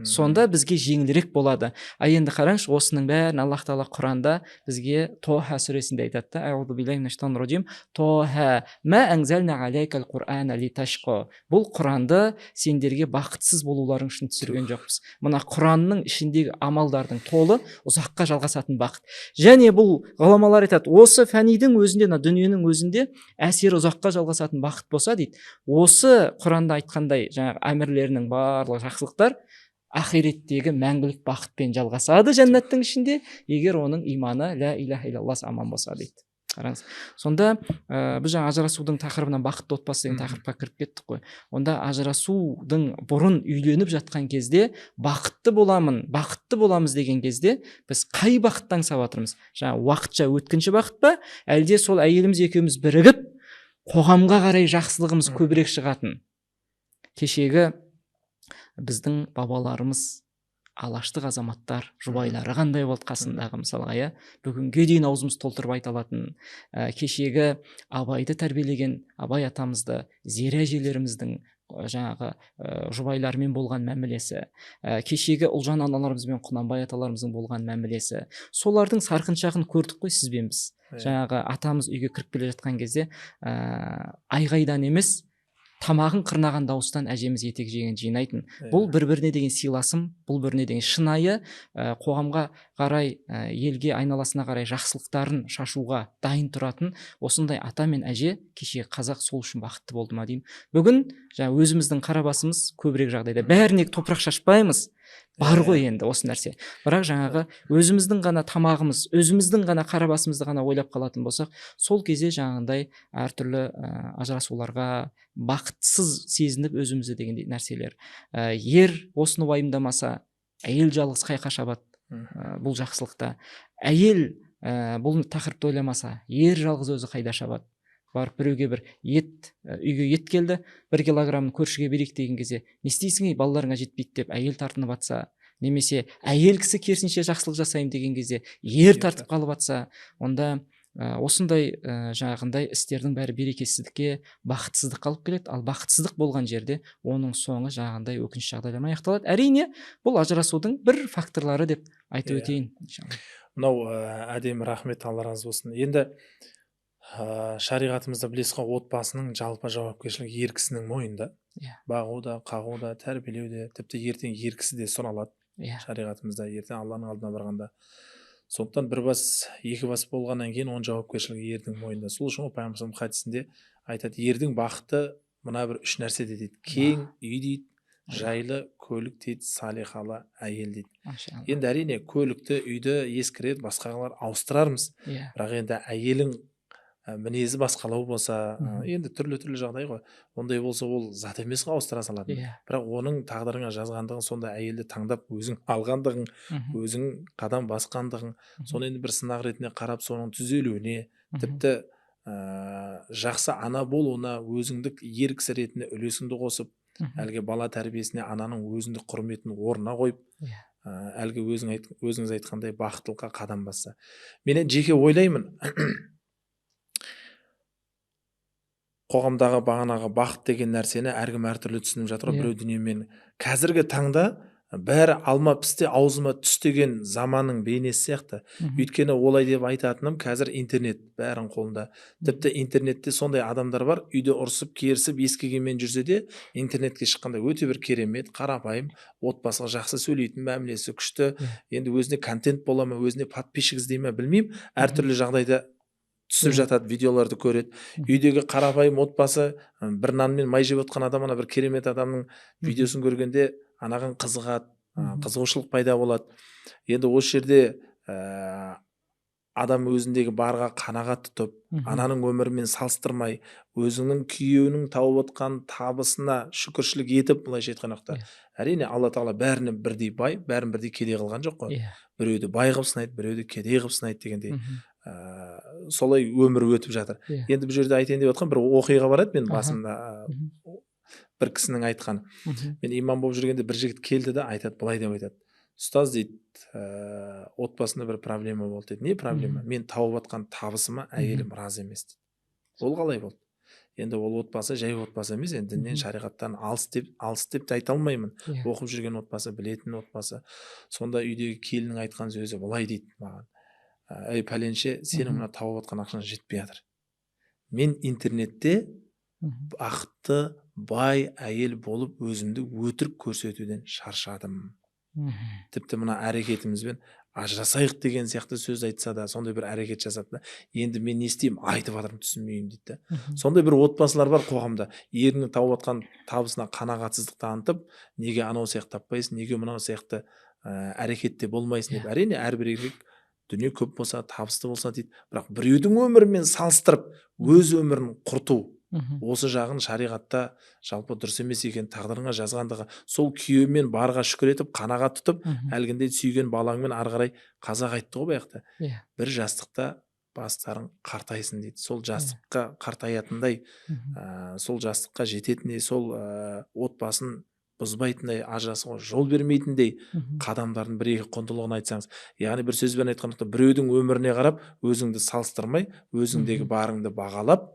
сонда бізге жеңілірек болады. Енді қараңыз, осының бәрін Аллах Тағала Құранда бізге Тоха сүресінде айтады. Аузу биллахи минаш шайтанир раджим. Тоха ма анзална алейкал Құр'ана литашқа. Бұл Құранды сендерге бақытсыз болуларың үшін түсірген жоқпыз. Мына Құранның ішіндегі амалдардың толы ұзаққа жалғасатын бақыт. Және бұл ғұламалар айтады, осы фәнидің өзінде, дүниенің өзінде әсері ұзаққа жалғасатын бақыт болса дейді, осы Құранда айтқандай жаңағы әмірлерінің барлық жақсылықтар ақиреттегі мәңгілік бақытпен жалғасады жәннаттың ішінде, егер оның иманы ля иляха илlallah аман болса дейді. Қараңыз. Сонда біз жаңа ажырасудың тақырыбынан бақытты отбасы деген тақырыпқа кіріп кеттік қой. Онда ажырасудың бұрын үйленіп жатқан кезде бақытты боламыз деген кезде біз қай бақытты аңсап жатырмыз? Жаңа уақытша өткінші бақыт па, әлде сол әйеліміз екеуміз бірігіп қоғамға қарай жақсылығымыз көбірек шығатын? Кешегі біздің бабаларымыз, алаштық азаматтар, жұбайлары қандай болды қасындағы, мысалға, бүгінге дейін аузымыз толтырып айта алатын, кешегі Абайды тәрбиелеген Абай атамызды, Зере әжелеріміздің жаңағы жұбайларымен болған мәмілесі, кешегі Ұлжан аналарымызбен Құнанбай аталарымыздың болған мәмілесі, солардың сарқыншағын көрдік қой сізбен біз. Жаңағы атамыз үйге кіріп келе жатқан кезде айғайдан емес, тамағын қырнаған дауыстан әжеміз етек жеген жинайтын. Бұл бір-біріне деген сыйласым, бұл біріне деген шынайы, қоғамға қарай, елге айналасына қарай жақсылықтарын шашуға дайын тұратын осындай ата мен әже кеше қазақ сол үшін бақытты болды ма деймін. Бүгін өзіміздің қарабасымыз көбірек жағдайда бәріне топырақ шашпаймыз. Бар ғой енді осы нәрсе. Бірақ жаңағы өзіміздің ғана тамағымыз, өзіміздің ғана қарабасымызды ғана ойлап қалатын болсақ, сол кезде жаңағындай әртүрлі ажырасуларға, бақытсыз сезініп өзімізді дегендей нәрселер. Ер осыны уайымдамаса, әйел жалғыз қайқа шабады бұл жақсылықта. Әйел бұл тақырыпты ойламаса, ер жалғыз өзі қайда шабады? Барып біреуге бір үйге ет келді, 1 килограммын көршіге берейік деген кезде, не істейсің, балаларыңа жетпейді деп әйел тартынып атса, немесе әйел кісі керісінше жақсылық жасайым деген кезде ер тартып қалып атса, онда осындай жаңағындай істердің бәрі берекесіздікке, бақытсыздыққа алып келеді. Ал бақытсыздық болған жерде оның соңы жаңағындай өкінішті жағдайлармен аяқталады. Әрине, бұл ажырасудың бір факторлары деп айтып өтейін. Мынау әдемі, рахмет, Алла разы болсын. Енді шариғатымызда білесіз ғой, отбасының жалпы жауапкершілігі ер кісінің мойнында. Бағуда, қағуда, тәрбиелеуде, тіпті ертең ер кісі де сұралады. Шариғатымызда ертең Алланың алдына барғанда. Сондықтан бір бас, екі бас болғаннан кейін оның жауапкершілігі ердің мойнында. Сол үшін Пайғамбарымыз хадисінде айтады, ердің бақыты мына бір 3 нәрсе дейді. Кең үй дейді, жайлы көлік дейді, салихалы әйел дейді. Енді әрине көлікті, үйді ескіреді, басқалар ауыстырармыз. Бірақ енді әйелің мінезі басқалау болса, енді түрлі жағдай ғой. Ондай болса ол зат емес қой, ауыстыра салатын. Бірақ оның тағдырыңа жазғандығын, сонда әйелді таңдап өзің алғандығың, өзің қадам басқандығың, соны енді бір сынақ ретінде қарап, соның түзелуіне, тіпті жақсы ана болуына өзіңді ер кісі ретінде үлесіңді қосып, әлгі бала тәрбиесіне ананың өзіндік құрметін орнына қойып, әлгі өзіңіз айтқандай бақыттылыққа қадам басса. Мен жеке ойлаймын, қоғамдағы бағанағы бақыт деген нәрсені әркім әртүрлі түсініп жатыр. Біреу дүниемен қазіргі таңда бәрі алма пісте аузыма түс деген заманның бейнесі сияқты. Өйткені олай деп айтатыным, қазір интернет бәрінің қолында. Тіпті интернетте сондай адамдар бар, үйде ұрсып керісіп ескегенмен жүрсе де, интернетке шыққанда өте бір керемет, қарапайым, отбасыға жақсы сөйлейтін, мәмілесі күшті, енді өзіне контент бола ма, өзіне подписчик іздей ме білмеймін, әртүрлі жағдайда түсіп жатады, видеоларды көреді. Үйдегі қарапайым отбасы, бір нанмен май жеп отқан адам, ана бір керемет адамның видеосын көргенде анаған қызығады, қызығушылық пайда болады. Енді осы жерде адам өзіндегі барға қанағат тұтып, ананың өмірімен салыстырмай, өзінің күйеуінің тауып отқан табысына шүкіршілік етіп, былайша айтқан уақытта, әрине Алла тағала бәріне бірдей бай, бәрін бірдей кедей қылған жоқ қой. Біреуді бай қылып сынайды, біреуді кедей қылып сынайды дегендей. Солай өмір өтіп жатыр. Енді бұл жерде айтайын деп отқан бір оқиға бар еді, мен басында бір кісінің айтқан. Мен имам болып жүргенде бір жігіт келді да айтады, былай деп айтады: ұстаз дейді, отбасында бір проблема болды дейді. Не проблема? Мен тауып жатқан табысыма әйелім разы емес дейді. Ол қалай болды? Енді ол отбасы жай отбасы емес, енді діннен, шариғаттан алыс деп те айта алмаймын. Оқып жүрген отбасы, білетін отбасы. Сонда үйдегі келіннің айтқан сөзі былай дейді маған: ей пәленше, сенің мына тауып жатқан ақшаң жетпей жатыр. Мен интернетте бақытты бай әйел болып өзімді өтірік көрсетуден шаршадым. Тіпті мына әрекетімізбен ажырасайық деген сияқты сөз айтса да, сондай бір әрекет жасады да, енді мен не істеймін, айтып жатырмын, түсінбеймін дейді. Сондай бір отбасылар бар қоғамда. Ерінің тауып жатқан табысына қанағатсыздық танытып, неге анау сияқты таппайсың, неге мынау сияқты әрекетте болмайсың деп. Әрине әрбір еркек дүние көп болса, табысты болса дейді, бірақ біреудің өмірімен салыстырып өз өмірін құрту, осы жағын шариғатта жалпы дұрыс емес екен, тағдырыңа жазғандығы, сол күйеумен барға шүкір етіп, қанағат тұтып, әлгіндей сүйген балаңмен ары қарай, қазақ айтты ғой баяғыда, бір жастықта бастарың қартайсын дейді. Сол жастыққа қартаятындай, сол жастыққа жететіндей, сол отбасын бұзбайтындай, ажырасуға жол бермейтіндей қадамдардың бір-екі құндылығын айтсаңыз. Яғни бір сөзбен айтқанда, біреудің өміріне қарап, өзіңді салыстырмай, өзіңдегі барыңды бағалап,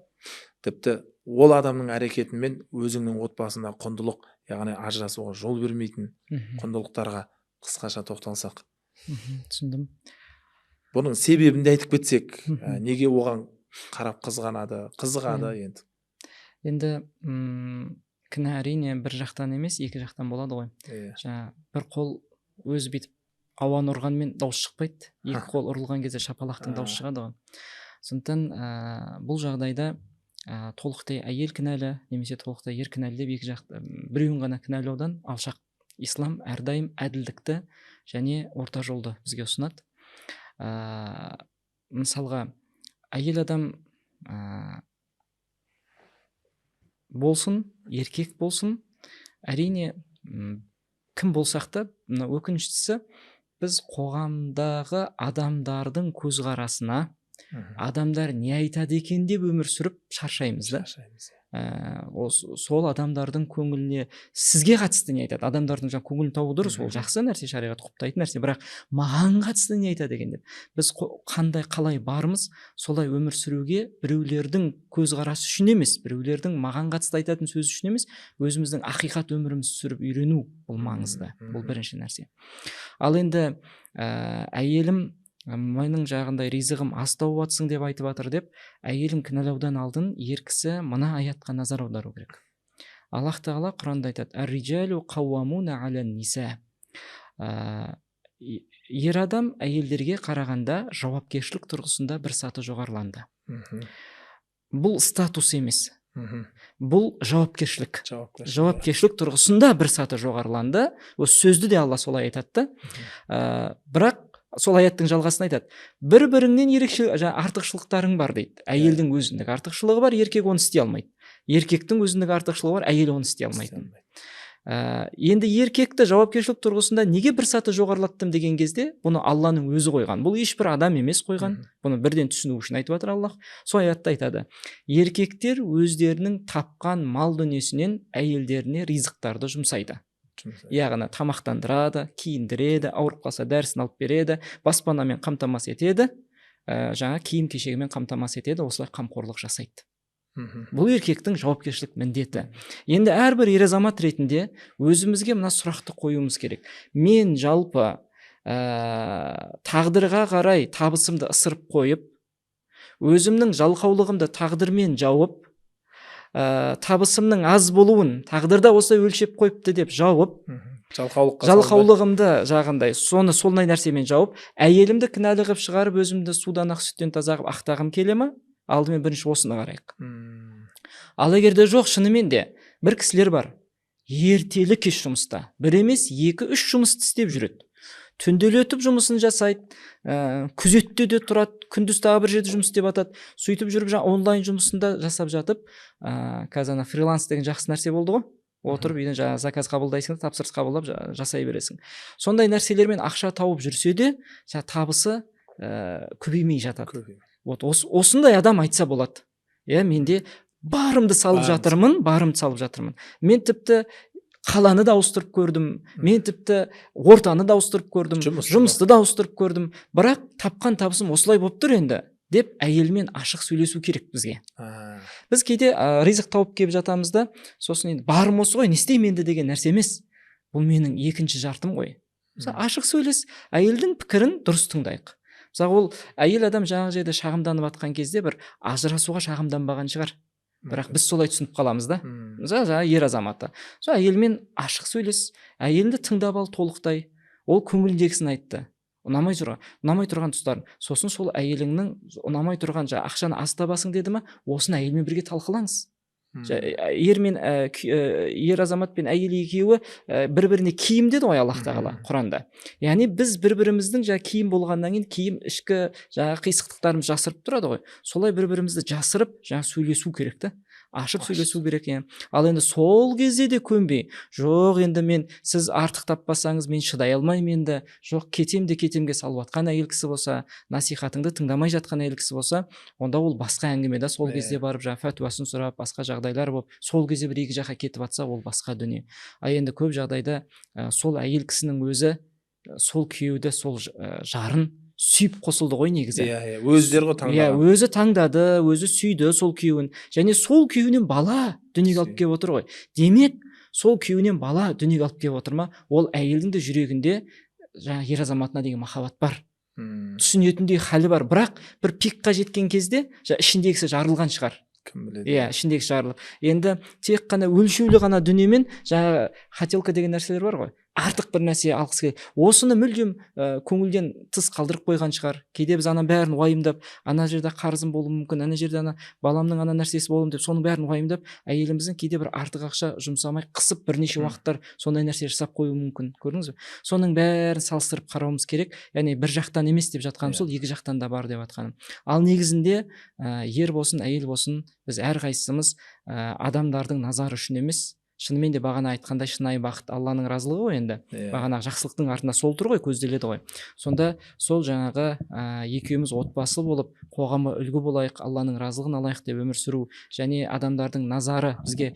тіпті ол адамның әрекетімен өзіңнің отбасында құндылық, яғни ажырасуға жол бермейтін құндылықтарға қысқаша тоқталсақ. Түсіндім. Бұның себебін де айтып кетсек, неге оған қарап қызығады енді. Енді кінә әрине бір жақтан емес, екі жақтан болады ғой. Бір қол өзі бүйтіп ауаны ұрғанмен дауыс шықпайды, екі қол ұрылған кезде шапалақтың дауысы шығады ғой. Сондықтан бұл жағдайда толықтай әйел кінәлі немесе толықтай ер кінәлі деп екі жақты біреуін ғана кінәлаудан алшақ. Ислам әрдайым әділдікті және орта жолды бізге ұсынады. Мысалға, әйел адам болсын, еркек болсын, әрине кім болсақ та, өкініштісі, біз қоғамдағы адамдардың көзқарасына, адамдар не айтады екен деп өмір сүріп шаршаймыз да. Сол адамдардың көңіліне, сізге қатысты не айтады? Адамдардың көңілін табу дұрыс, ол жақсы нәрсе, шариғат құптайтын нәрсе, бірақ маған қатысты не айтады екен деп. Біз қалай бармыз, солай өмір сүруге біреулердің көзқарасы үшін емес, біреулердің маған қатысты айтатын сөзі үшін емес, өзіміздің ақиқат өмірімізді сүріп үйрену бұл маңызды. Бұл бірінші нәрсе. Ал енді әйелім менің жағындай ризығым аз тауып жатсың деп айтып жатыр деп, әйелін кінәлаудан алдын ер кісі мына аятқа назар аудару керек. Аллах тағала Құранда айтады: «Ар-риджалу қауамуна алян ниса». Ер адам әйелдерге қарағанда жауапкершілік тұрғысында бір саты жоғарыланды. Бұл статус емес. Бұл жауапкершілік. Жауапкершілік тұрғысында бір саты жоғарыланды. Осы сөзді де Алла солай айтады. Бірақ сол аяттың жалғасын айтады: бір-біріңнен ерекше артықшылықтарың бар дейді. Әйелдің өзіндік артықшылығы бар, еркек оны істей алмайды. Еркектің өзіндік артықшылығы бар, әйел оны істей алмайды. Енді еркекті жауапкершілік тұрғысында неге бір саты жоғарылаттым деген кезде, бұны Алланың өзі қойған. Бұл ешбір адам емес қойған. Бұны бірден түсіну үшін айтып жатыр Аллах. Сол аятта айтады: еркектер өздерінің тапқан мал дүниесінен әйелдеріне ризықтарды жұмсайды. Яғни тамақтандырады, киіндіреді, ауырып қалса дәрісін алып береді, баспанамен қамтамасыз етеді, жаңа киім кешегімен қамтамасыз етеді, осылай қамқорлық жасайды. Бұл еркектің жауапкершілік міндеті. Енді әрбір ер азамат ретінде өзімізге мына сұрақты қоюымыз керек. Мен жалпы тағдырға қарай табысымды ысырып қойып, өзімнің жалқаулығымды тағдырмен жауып, табысымның аз болуын тағдырда осылай өлшеп қойыпты деп жауып, жалқаулығымды жағындай солай нәрсемен жауып, әйелімді кінәлі қылып шығарып, өзімді судан ақ сүттен таза қылып ақтағым келе ме? Алдымен бірінші осыны қарайық. Ал егерде жоқ, шынымен де бір кісілер бар, ертелі кеш жұмыста, бір емес 2-3 жұмысты істеп жүреді. Түнделетіп жұмысын жасайды, күзетте де тұрады, күндіз тағы бір жерде жұмыс істеп атады, сөйтіп жүріп онлайн жұмысында жасап жатып, қазір фриланс деген жақсы нәрсе болды ғой. Отырып үйден заказ қабылдайсың, тапсырыс қабылдап жасай бересің. Сондай нәрселермен ақша тауып жүрсе де, табысы көбеймей жатады. Осындай адам айтса болады. Менде барымды салып жатырмын. Мен тіпті қаланы да ауыстырып көрдім, мен тіпті ортаны да ауыстырып көрдім, жұмысты да ауыстырып көрдім, бірақ тапқан табысым осылай болып тұр енді деп әйелмен ашық сөйлесу керек бізге. Біз кейде ризық тауып келіп жатамыз да, сосын енді барым осы ғой, не істеймін енді деген нәрсе емес. Бұл менің екінші жартым ғой. Ашық сөйлес, әйелдің пікірін дұрыс тыңдайық. Мысалы, ол әйел адам жаңағы жерде шағымданып атқан кезде бір ажырасуға шағымданбаған шығар. Бірақ біз солай түсініп қаламыз да. Жаңа ер азаматы. Әйелмен ашық сөйлес, әйелді тыңдап ал толықтай. Ол көңілдегісін айтты. Ұнамай тұрған тұстарын. Сосын сол әйеліңнің ұнамай тұрған ақшаны аз табасың деді ме, осыны әйелмен бірге талқылаңыз. Ер азамат пен әйел екеуі бір-біріне киім деді ғой Аллах тағала Құранда. Яғни біз бір-біріміздің киім болғаннан кейін киім ішкі қисықтықтарымыз жасырып тұрады ғой. Солай бір-бірімізді жасырып сөйлесу керек та. Ашып сөйлесу керек. Ал енді сол кезде де көнбей, жоқ енді сіз артық таппасаңыз мен шыдай алмаймын енді, жоқ кетемге салып атқан әйел кісі болса, насихатыңды тыңдамай жатқан әйел кісі болса, онда ол басқа әңгімеде сол кезде барып фәтуасын сұрап, басқа жағдайлар болып, сол кезде бір екі жаққа кетіп атса, ол басқа дүние. Енді көп жағдайда сол әйел кісінің өзі сол күйеуді, сол жарын сүйіп қосылды ғой негізі. Өздері ғой таңдаған. Өзі таңдады, өзі сүйді сол күйеуін. Және сол күйеуінен бала дүниеге алып келіп отыр ғой. Демек, сол күйеуінен бала дүниеге алып келіп отыр ма? Ол әйелдің де жүрегінде ер азаматына деген махаббат бар. Түсінетіндей халі бар. Бірақ бір пикқа жеткен кезде ішіндегісі жарылған шығар. Кім біледі? Ішіндегісі жарылып. Енді тек қана өлшеулі ғана дүниемен хотелка деген нәрселер бар ғой. Артық бір нәрсе алғысы келеді. Осыны мүлдем көңілден тыс қалдырып қойған шығар. Кейде біз ана бәрін уайымдап, ана жерде қарызым болуы мүмкін, ана жерде баламның ана нәрсесі болуы деп, соның бәрін уайымдап, әйеліміздің кейде бір артық ақша жұмсамай қысып бірнеше уақыттар сондай нәрсе жасап қоюы мүмкін. Көрдіңіз бе? Соның бәрін салыстырып қарауымыз керек. Яғни бір жақтан емес деп жатқаным сол, екі жақтан да бар деп жатқаным. Ал негізінде ер болсын, әйел болсын, біз әрқайсымыз адамдардың назары үшін емес, шынымен де бағана айтқандай шынайы бақыт Алланың разылығы ғой енді. Бағана жақсылықтың артында сол тұр ғой, көзделеді ғой. Сонда сол жаңағы екеуміз отбасы болып, қоғамға үлгі болайық, Алланың разылығын алайық деп өмір сүру, және адамдардың назары бізге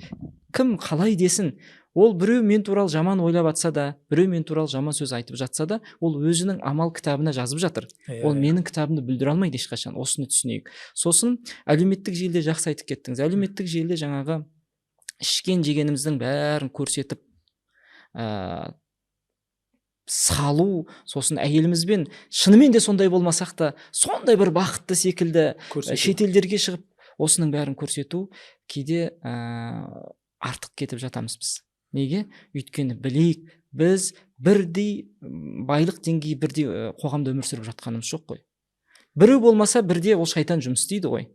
кім қалай десін, ол біреу мен туралы жаман ойлап жатса да, біреу мен туралы жаман сөз айтып жатса да, ол өзінің амал кітабына жазып жатыр. Ол менің кітабымды бүлдіре алмайды ешқашан. Осыны түсінейік. Сосын әлеуметтік желіде жақсы айтып кеттіңіз. Әлеуметтік желіде жаңағы ішкен жегеніміздің бәрін көрсетіп салу, сосын әйелімізбен шынымен де сондай болмасақ та, сондай бір бақытты секілді шетелдерге шығып осының бәрін көрсету, кейде артық кетіп жатамыз біз. Неге? Өйткені білейік, біз бірдей байлық деңгейі бірдей қоғамда өмір сүріп жатқанымыз жоқ қой. Біреу болмаса бірде ол шайтан жұмыс істейді ғой.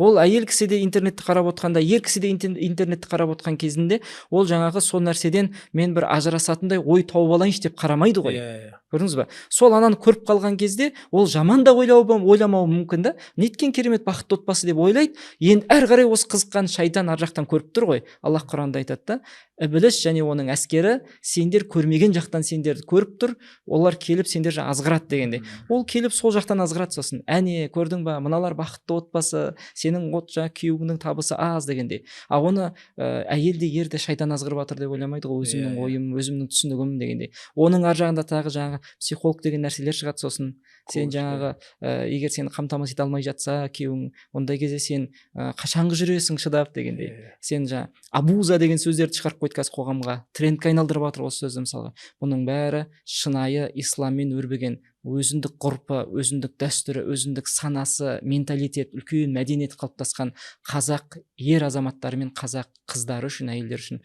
Ол әйел кісі де интернетті қарап отқанда, ер кісі де интернетті қарап отқан кезінде, ол жаңағы сол нәрседен мен бір ажырасатындай ой тауып алайыншы деп қарамайды ғой. Көрдіңіз ба? Сол ананы көріп қалған кезде, ол жаман да ойламауы мүмкін да. Неткен керемет бақытты отбасы деп ойлайды. Енді әрі қарай осы қызыққан шайтан ар жақтан көріп тұр ғой. Аллах Құранда айтады да, Ібліс және оның әскері сендер көрмеген жақтан сендерді көріп тұр, олар келіп сендер азғырады дегенде. Ол келіп сол жақтан азғырады сосын. Әне, көрдің ба, мыналар бақытты отбасы, сенің күйеуіңнің табысы аз дегенде. А оны әйел де ер де шайтан азғырып жатыр деп ойламайды ғой, өзімнің ойым, өзімнің түсінігім дегенде. Оның ар жағында тағы психолог деген нәрселер шығады. Сосын сен жаңағы егер сені қамтамасыз ете алмай жатса күйеуің, ондай кезде сен қашанғы жүресің шыдап дегендей. Сен жаңа абуза деген сөздерді шығарып қойды қазір қоғамға, трендке айналдырып жатыр осы сөзді мысалға. Бұның бәрі шынайы исламмен өрбіген өзіндік ғұрпы, өзіндік дәстүрі, өзіндік санасы, менталитет, үлкен мәдениет қалыптасқан қазақ ер азаматтары мен қазақ қыздары үшін, әйелдер үшін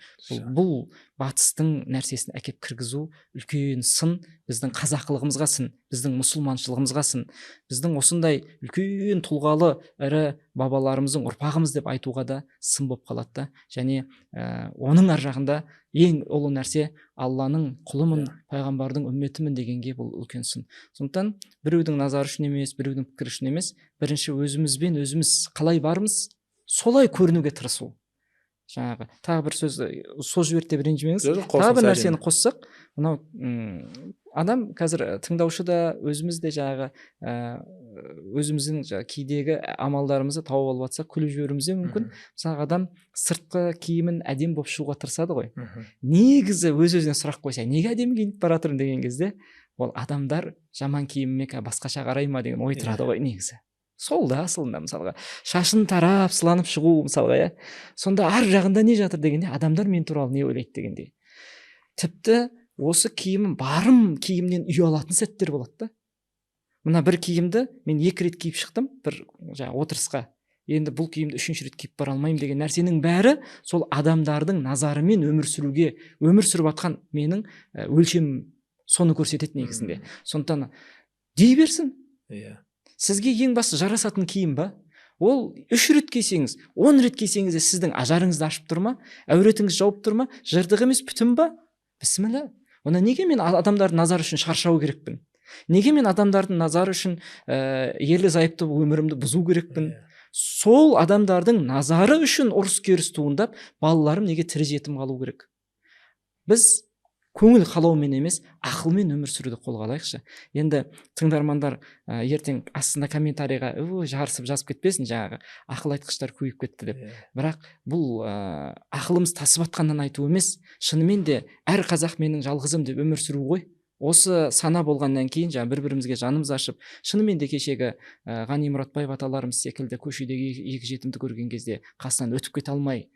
бұл батыстың нәрсесін әкеп кіргізу үлкен сын, біздің қазақылығымызға сын, біздің мұсылманшылығымызға сын, біздің осындай үлкен тұлғалы ірі бабаларымыздың ұрпағымыз деп айтуға да сын болып қалады да. Және оның ар жағында ең ұлы нәрсе Алланың құлымын, пайғамбардың үмметімін дегенге бұл үлкен сын. Сондықтан біреудің назары үшін емес, біреудің пікірі үшін емес, бірінші өзімізбен өзіміз қалай бармыз, солай көрінуге тырысу. Жаңағы тағы бір сөз, сол жіберді деп ренжімеңіз, тағы бір нәрсені қоссақ, мынау адам қазір тыңдаушы да, өзіміз де жаңағы өзіміздің кейдегі амалдарымызды тауып алып жатсақ күліп жіберуіміз де мүмкін. Мысалы адам сыртқы киімін әдемі болып шығуға тырысады ғой. Негізі өз-өзіне сұрақ қойса, неге әдемі киініп бара жатырмын деген кезде, ол адамдар жаман киіміме басқаша қарай ма деген ой тұрады ғой негізі. Сол да асылында мысалға шашын тарап сыланып шығу мысалға, сонда ар жағында не жатыр дегенде, адамдар мен туралы не ойлайды дегенде. Тіпті осы киімім барым киімнен үй алатын сәттер болады да. Мына бір киімді мен 2 рет киіп шықтым, бір отырысқа. Енді бұл киімді 3-ші рет киіп бара алмаймын деген нәрсенің бәрі сол адамдардың назарымен өмір сүріп жатқан менің өлшемім соны көрсетеді негізінде. Сондықтан дей берсін. Сізге ең басты жарасатын киім ба? Ол 3 рет кисеңіз, 10 рет кисеңіз де сіздің ажарыңызды ашып тұр ма? Әуретіңіз жауып тұр ма? Жыртық емес бүтін ба? Бісміллә. Онда неге мен адамдардың назары үшін шаршау керекпін? Неге мен адамдардың назары үшін ерлі зайыпты өмірімді бұзу керекпін? Сол адамдардың назары үшін ұрыс керіс туындап, балаларым неге тірі жетім қалу керек? Біз көңіл қалаумен емес, ақылмен өмір сүруді қолға алайықшы. Енді тыңдармандар ертең астына комментарийға жарысып жазып кетпесін, жаңағы ақыл айтқыштар көйіп кетті деп. Бірақ бұл ақылымыз тасып атқаннан айту емес, шынымен де әр қазақ менің жалғызым деп өмір сүру ғой. Осы сана болғаннан кейін бір-бірімізге жанымыз ашып, шынымен де кешегі Ғани Мұратбаев аталарымыз секілді көшедегі 2 жетімді көрген кезде қасынан өтіп кете алмай,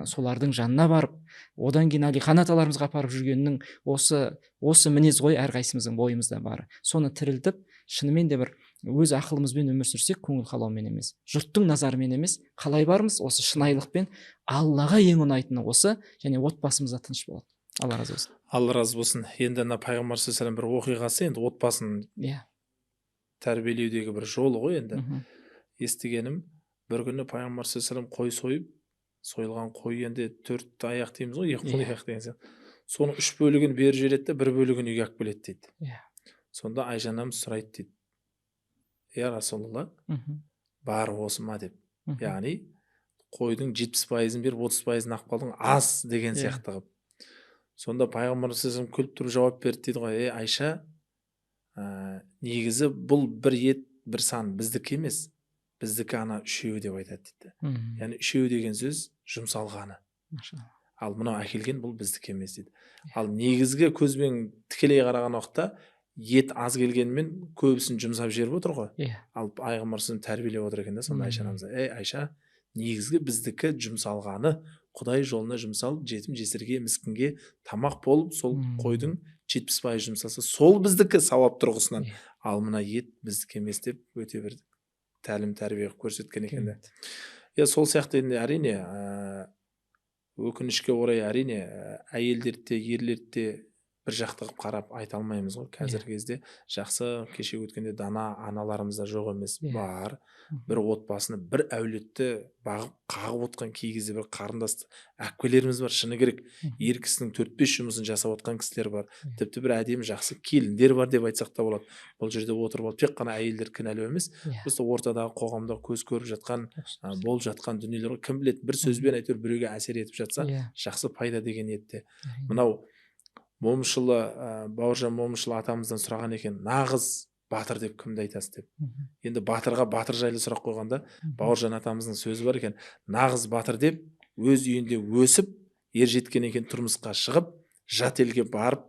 солардың жанына барып, одан кейін Әлихан аталарымызға апарып жүргеннің осы мінез ғой әрқайсымыздың бойымызда бары. Соны тірілтіп, шынымен де бір өз ақылымызбен өмір сүрсек, көңіл қалаумен емес, жұрттың назарымен емес, қалай бармыз? Осы шынайылықпен Аллаға ең ұнайтыны осы, және отбасымызда тыныш болады. Алла разы болсын. Алла разы болсын. Енді пайғамбар саллаллаху алейхи бір оқиғасы, енді отбасын тәрбиелеудегі бір жолы ғой енді. Естігенім, бір күні пайғамбар саллаллаху алейхи қой сойып, сойылған қой енді 4 аяқ дейміз ғой, 2 қол аяқ деген сияқты. Соның 3 бөлігін беріп жібереді де, 1 бөлігін үйге алып келеді дейді. Сонда Айша анамыз сұрайды дейді. Я Расулалла, бар осы ма деп. Яғни қойдың 70%-ін беріп 30%-ін алып қалдың, аз деген сияқты қылып. Сонда пайғамбар саллаллаху алейхи күліп тұрып жауап берді дейді ғой, Айша, негізі бұл бір ет, бір сан біздікі емес, біздікі ана 3-еу деп айтады дейді. Яғни 3-еу деген сөз жұмсалғаны. Ал мынау әкелген бұл біздікі емес дейді. Ал негізгі көзбен тікелей қараған уақытта ет аз келгенмен көбісін жұмсап жіберіп отыр ғой. Ал пайғамбар тәрбиелеп отыр екен да, сонда Айша анамыз, Айша, негізгі біздікі жұмсалғаны, Құдай жолына жұмсалып, жетім жесірге, міскінге тамақ болып, сол қойдың 70% жұмсалса, сол біздікі сауап тұрғысынан. Ал мына ет біздікі емес деп өте бір тәлім тәрбие көрсеткен екен де. Сол сияқты енді әрине өкінішке орай әрине әйелдерді де ерлерді де бір жақты қылып қарап айта алмаймыз ғой. Қазіргі кезде жақсы, кеше өткенде дана аналарымыз да жоқ емес, бар. Бір отбасыны, бір әулетті бағып қағып отқан кей кезде бір қарындасты әпкелеріміз бар, шыны керек. Ер кісінің 4-5 жұмысын жасап отқан кісілер бар. Тіпті бір әдемі жақсы келіндер бар деп айтсақ та болады. Бұл жерде отырып алып тек қана әйелдер кінәлі емес. Просто ортадағы қоғамда көз көріп жатқан, болып жатқан дүниелер, кім біледі, бір сөзбен әйтеуір біреуге әсер етіп жатса, жақсы пайда деген ниетте. Мынау Момышұлы, Бауыржан Момышұлы атамыздан сұраған екен, нағыз батыр деп кімді айтасыз деп. Енді батырға батыр жайлы сұрақ қойғанда, Бауыржан атамыздың сөзі бар екен, нағыз батыр деп өз үйінде өсіп, ер жеткен екен тұрмысқа шығып, жат елге барып,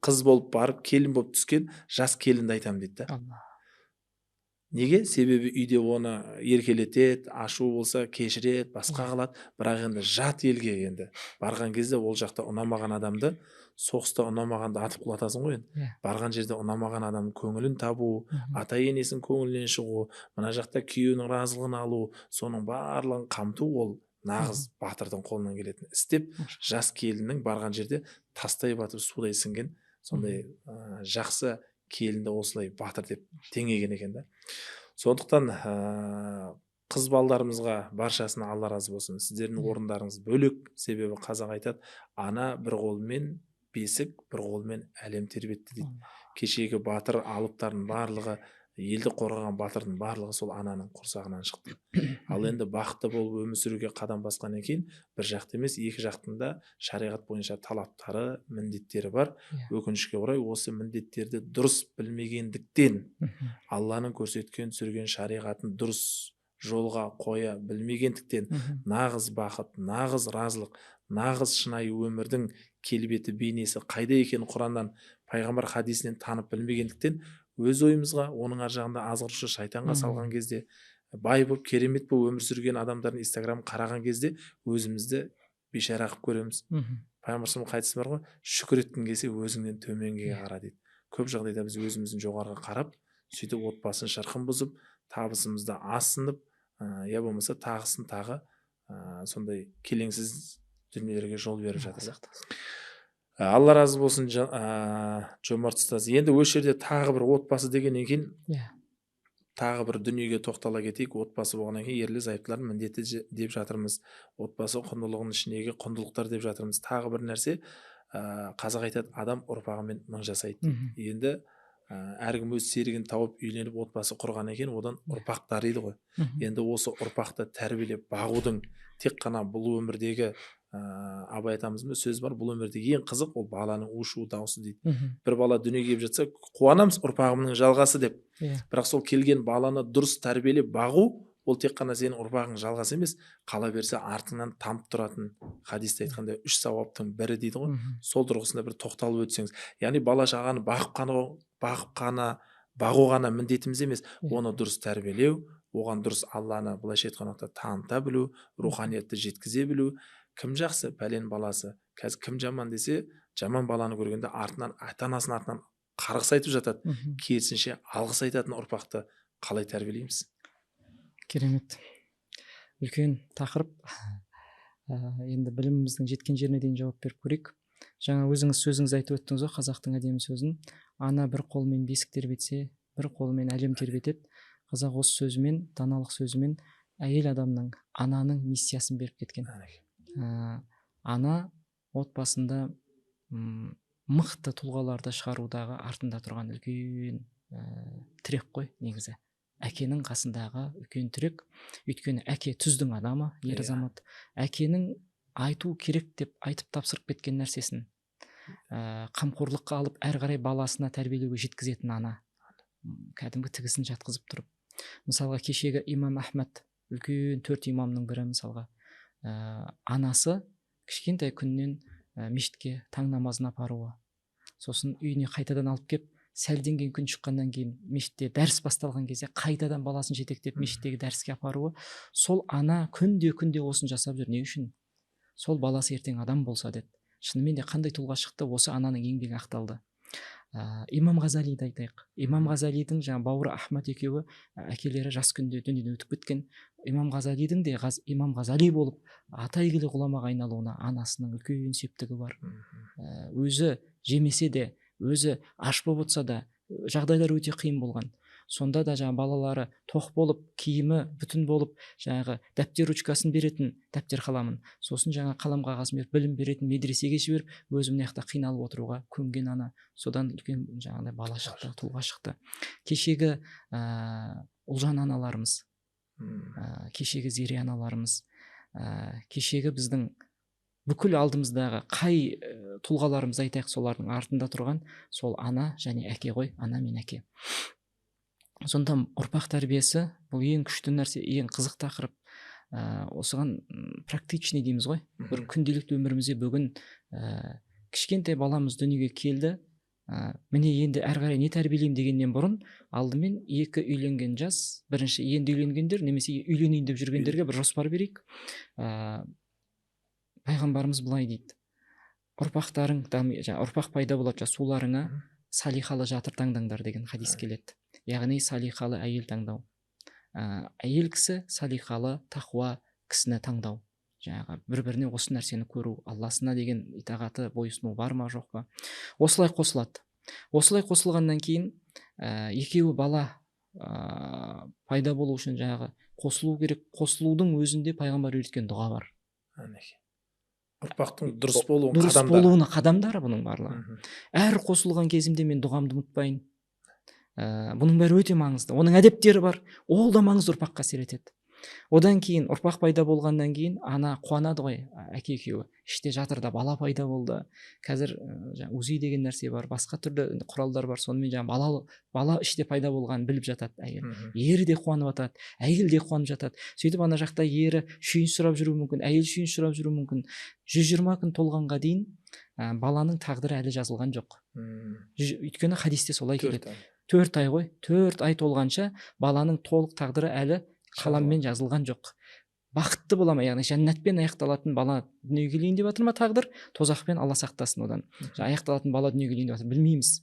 қыз болып барып келін болып түскен жас келінді айтамын дейді да. Алла. Неге? Себебі үйде оны еркелетеді, ашу болса кешіреді, басқа қылады. Бірақ енді жат елге енді барған кезде ол жақта ұнамаған адамды, соғыста ұнамағанды атып құлатасың ғой енді. Барған жерде ұнамаған адамның көңілін табу, ата енесінің көңілінен шығу, мына жақта күйеуінің разылығын алу, соның барлығын қамту ол нағыз батырдың қолынан келетін іс деп, жас келіннің барған жерде тастай батып судай сіңген сондай жақсы келінді осылай батыр деп теңеген екен да. Сондықтан қыз балдарымызға баршасына Алла разы болсын. Сіздердің орындарыңыз бөлек. Себебі қазақ айтады, ана бір қолымен бесік, бір қолымен әлем тербетті дейді. Кешегі батыр алыптардың барлығы, елді қорғаған батырдың барлығы сол ананың құрсағынан шықты. Ал енді бақытты болып өмір сүруге қадам басқаннан кейін бір жақты емес, екі жақтың да шариғат бойынша талаптары, міндеттері бар. Өкінішке орай осы міндеттерді дұрыс білмегендіктен, Алланың көрсеткен түсірген шариғатын дұрыс жолға қоя білмегендіктен нағыз бақыт, нағыз разылық, нағыз шынайы өмірдің келбеті, бейнесі қайда екенін Құраннан, пайғамбар хадисінен танып білмегендіктен өз ойымызға, оның ар жағында азғырушы шайтанға салған кезде, бай болып, керемет болып өмір сүрген адамдардың инстаграмын қараған кезде өзімізді бейшара қылып көреміз. Пайғамбар қайтыс бар ғой, шүкір еткің келсе өзіңнен төменге қара дейді. Көп жағдайда біз өзіміздің жоғарыға қарап, сөйтіп отбасын шырқын бұзып, табысымызды асынып, я болмаса тағысын тағы сондай келеңсіз дүниелерге жол беріп жатыр. Алла разы болсын, жомарт ұстаз. Енді осы жерде тағы бір отбасы дегеннен кейін тағы бір дүниеге тоқтала кетейік. Отбасы болғаннан кейін ерлі зайыптылардың міндеті деп жатырмыз. Отбасы құндылығының ішіндегі құндылықтар деп жатырмыз. Тағы бір нәрсе, қазақ айтады, адам ұрпағымен мың жасайды. Енді әркім өз серігін тауып үйленіп отбасы құрған екен, одан ұрпақ дариды ғой. Енді осы ұрпақты тәрбиелеп бағудың тек қана бұл өмірдегі Абай атамыздың сөз бар, бұл өмірдегі ең қызық ол баланың у-шу дауысы дейді. Бір бала дүниеге келіп жатса, қуанамыз, ұрпағымның жалғасы деп. Бірақ сол келген баланы дұрыс тәрбиелеп бағу, ол тек қана сенің ұрпағың жалғасы емес, қала берсе артыңнан тамып тұратын, хадисте айтқанда 3 сауаптың бірі дейді ғой. Сол тұрғысында бір тоқталып өтсеңіз. Яғни бала шағаны бағу ғана міндетіміз емес, оны дұрыс тәрбиелеу, оған дұрыс Алланы былайша айтқанда таныта білу, руханиятты жеткізе білу. Кім жақсы, пәлен баласы. Қазір кім жаман десе, жаман баланы көргенде артынан, ата-анасының артынан қарғыс айтып жатады. Керісінше алғыс айтатын ұрпақты қалай тәрбиелейміз? Керемет. Үлкен тақырып. Енді біліміміздің жеткен жеріне дейін жауап беріп көрейік. Жаңа өзіңіз сөзіңіз айтып өттіңіз ғой, қазақтың әдемі сөзін. Ана бір қолымен бесік тербетсе, бір қолымен әлем тербетеді. Қазақ осы сөзімен, даналық сөзімен әйел адамның, ананың миссиясын беріп кеткен. Ана отбасында мықты тұлғаларды шығарудағы артында тұрған үлкен тірек қой негізі. Әкенің қасындағы үлкен тірек. Өйткені әке түздің адамы, ер азамат. Әкенің айту керек деп айтып тапсырып кеткен нәрсесін қамқорлыққа алып әрі қарай баласына тәрбиелеуге жеткізетін ана. Кәдімгі тігісін жатқызып тұрып. Мысалға кешегі имам Ахмад, үлкен 4 имамның бірі мысалға, анасы кішкентай күннен мешітке таң намазына апаруы, сосын үйіне қайтадан алып кеп, сәлденген күн шыққаннан кейін мешітте дәріс басталған кезде қайтадан баласын жетектеп мешіттегі дәріске апаруы, сол ана күнде осын жасап жүр. Не үшін? Сол баласы ертең адам болса деді. Шынымен де қандай тұлға шықты, осы ананың еңбегі ақталды. Имам Ғазалиді айтайық. Имам Ғазалидің бауыры Ахмад екеуі әкелері жас күнде дүниеден өтіп кеткен. Имам Ғазалидің де имам Ғазали болып ата әйгілі ғұламаға айналуына анасының үлкен септігі бар. Өзі жемесе де, өзі аш болып отырса да, жағдайлар өте қиын болған. Сонда да балалары тоқ болып, киімі бүтін болып, дәптер ручкасын беретін, дәптер қаламын. Сосын қалам қағазын беріп, білім беретін медресеге жіберіп, өзі мына жақта қиналып отыруға көнген ана. Содан үлкен бала шықты, тұлға шықты. Кешегі ұлжан аналарымыз, кешегі зере аналарымыз, кешегі біздің бүкіл алдымыздағы қай тұлғаларымыз айтайық, солардың артында тұрған сол ана және әке ғой, ана мен әке. Сонда ұрпақ тәрбиесі бұл ең күшті нәрсе, ең қызық тақырып. Осыған практичный дейміз ғой. Бір күнделікті өмірімізде бүгін кішкентай баламыз дүниеге келді, міне енді әрі қарай не тәрбиелеймін дегеннен бұрын алдымен екі үйленген жас, бірінші енді үйленгендер немесе үйленейін деп жүргендерге бір жоспар берейік. Пайғамбарымыз былай дейді: ұрпақтарың ұрпақ пайда болады, суларыңа салихалы жатыр таңдаңдар деген хадис келеді. Яғни салихалы әйел таңдау. Әйел кісі салихалы, тақуа кісіні таңдау. Жаңағы бір-біріне осы нәрсені көру, Алласына деген итағаты, бойсыну бар ма жоқ па. Осылай қосылады. Осылай қосылғаннан кейін екеуі бала пайда болу үшін жаңағы қосылу керек. Қосылудың өзінде пайғамбар үйреткен дұға бар. Ұрпақтың дұрыс болуына қадамдары бұның барлығы. Әр қосылған кезімде мен дұғамды ұмытпайын. Бұның бәрі өте маңызды. Оның әдептері бар. Ол да маңызды, ұрпаққа әсер етеді. Одан кейін ұрпақ пайда болғаннан кейін ана қуанады ғой, әке екеуі. Іште жатырда бала пайда болды. Қазір УЗИ деген нәрсе бар, басқа түрлі құралдар бар. Сонымен жаңағы бала іште пайда болғанын біліп жатады әйел. Ері де қуанып жатады, әйел де қуанып жатады. Сөйтіп ана жақта ері шүйін сұрап жүруі мүмкін, әйел шүйін сұрап жүруі мүмкін. 120 күн толғанға дейін баланың тағдыры әлі жазылған жоқ. Өйткені хадисте солай келеді. 4 ай ғой, 4 ай толғанша баланың толық тағдыры әлі қаламмен жазылған жоқ. Бақытты бола ма, яғни жәннатпен аяқталатын бала дүниеге келейін деп жатыр ма тағдыр, тозақпен Алла сақтасын одан. Аяқталатын бала дүниеге келейін деп жатыр, білмейміз.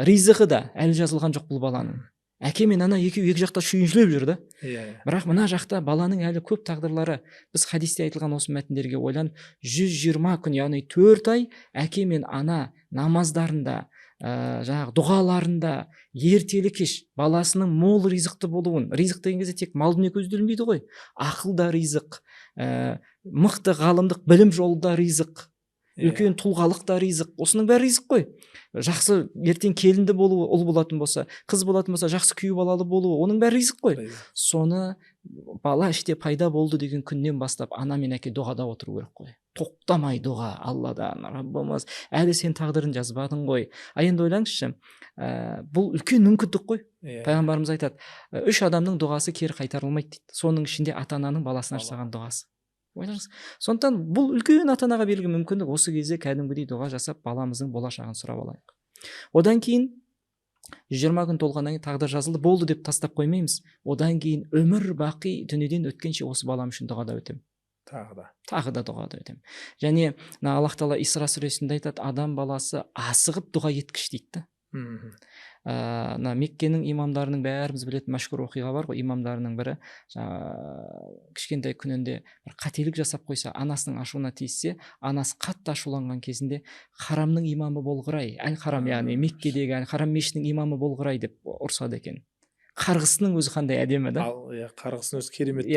Ризығы да әлі жазылған жоқ бұл баланың. Әке мен ана екеуі екі жақта шүйіншілеп жүр да. Бірақ мына жақта баланың әлі көп тағдырлары. Біз хадисте айтылған осы мәтіндерге ойланып, 120 күн, яғни 4 ай әке мен ана намаздарында, жаңағы дұғаларында ертелі кеш баласының мол ризықты болуын, ризық деген кезде тек мал дүние көзделмейді ғой, ақылда ризық, мықты ғалымдық білім жолында ризық, үлкен тұлғалықта ризық, осының бәрі ризық қой. Жақсы ертең келінді болуы, ұл болатын болса, қыз болатын болса, жақсы күйеу балалы болуы, оның бәрі ризық қой. Соны бала іште пайда болды деген күннен бастап ана мен әке дұғада отыру керек қой. Тоқтамай дұға, Алладан, Раббымыз, әлі сен тағдырын жазбадың ғой. Енді ойлаңызшы, бұл үлкен мүмкіндік қой. Пайғамбарымыз айтады, 3 адамның дұғасы кері қайтарылмайды дейді. Соның ішінде ата-ананың баласына жасаған дұғасы. Ойлаңыз. Сондықтан бұл үлкен ата-анаға берілген мүмкіндік. Осы кезде кәдімгідей дұға жасап, баламыздың болашағын сұрап алайық. Одан кейін 120 күн толғаннан кейін тағдыр жазылды, болды деп тастап қоймаймыз. Одан кейін өмір бақи дүниеден өткенше осы балам үшін дұғада өтем. Тағы да дұғада өтем. Және Аллах Тағала Исра сүресінде айтады, адам баласы асығып дұға еткіш дейді. Меккенің имамдарының бәріміз білетін мәшһүр оқиға бар ғой, имамдарының бірі кішкентай күнінде бір қателік жасап қойса, анасының ашуына тиіссе, анасы қатты ашуланған кезінде харамның имамы болғырай, әл-харам, яғни Меккедегі әл-харам мешітінің имамы болғырай деп ұрсады екен. Қарғысының өзі қандай әдемі да. Қарғысының өзі керемет.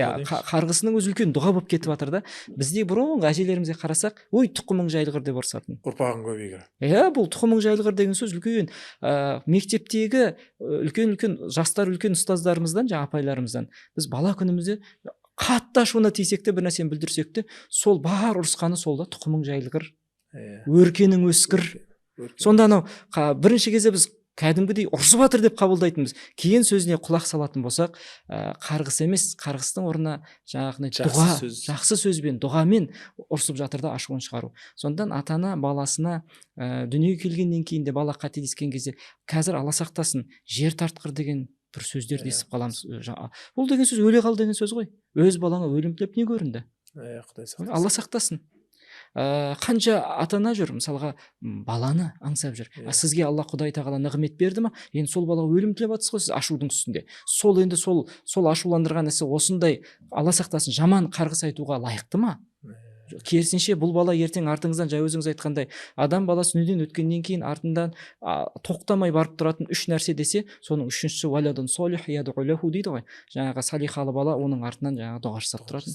Қарғысының өзі үлкен дұға болып кетіп жатыр да. Бізде бұрынғы әжелерімізге қарасақ, ой, тұқымың жайылғыр деп ұрсатын. Ұрпағың көбейгір. Бұл тұқымың жайылғыр деген сөз үлкен. Мектептегі үлкен жастар, үлкен ұстаздарымыздан, жаңа апайларымыздан біз бала күнімізде қатты ашуына тисек те, бір нәрсені білдірсек те, сол бар ұрысқаны сол да, тұқымың жайылғыр, өркенің өскір. Сонда анау бірінші кезде біз кәдімгідей ұрсып жатыр деп қабылдайтынбыз. Кейін сөзіне құлақ салатын болсақ, қарғыс емес, қарғыстың орнына жаңағы дұға, жақсы сөзбен, дұғамен ұрсып жатыр да ашуын шығару. Сондан ата-ана баласына дүниеге келгеннен кейін де бала қателескен кезде, қазір Алла сақтасын, жер тартқыр деген бір сөздерді естіп қаламыз. Бұл деген сөз өле қал деген сөз ғой. Өз балаңа өлім тілеп не көрінді? Алла сақтасын. Қанша ата-ана жүр, мысалға баланы аңсап жүр. Сізге Алла Құдай Тағала нығмет берді ма? Енді сол балаға өлім тілеп жатсыз ғой сіз ашудың үстінде. Сол енді сол ашуландырған ісі осындай, Алла сақтасын, жаман қарғыс айтуға лайықты ма? Керісінше бұл бала ертең артыңыздан, жай өзіңіз айтқандай, адам баласы дүниеден өткеннен кейін артынан тоқтамай барып тұратын 3 нәрсе десе, соның 3-шісі валадун солих яду лаху дейді ғой. Жаңағы салихалы бала оның артынан жаңағы дұға жасап тұратын.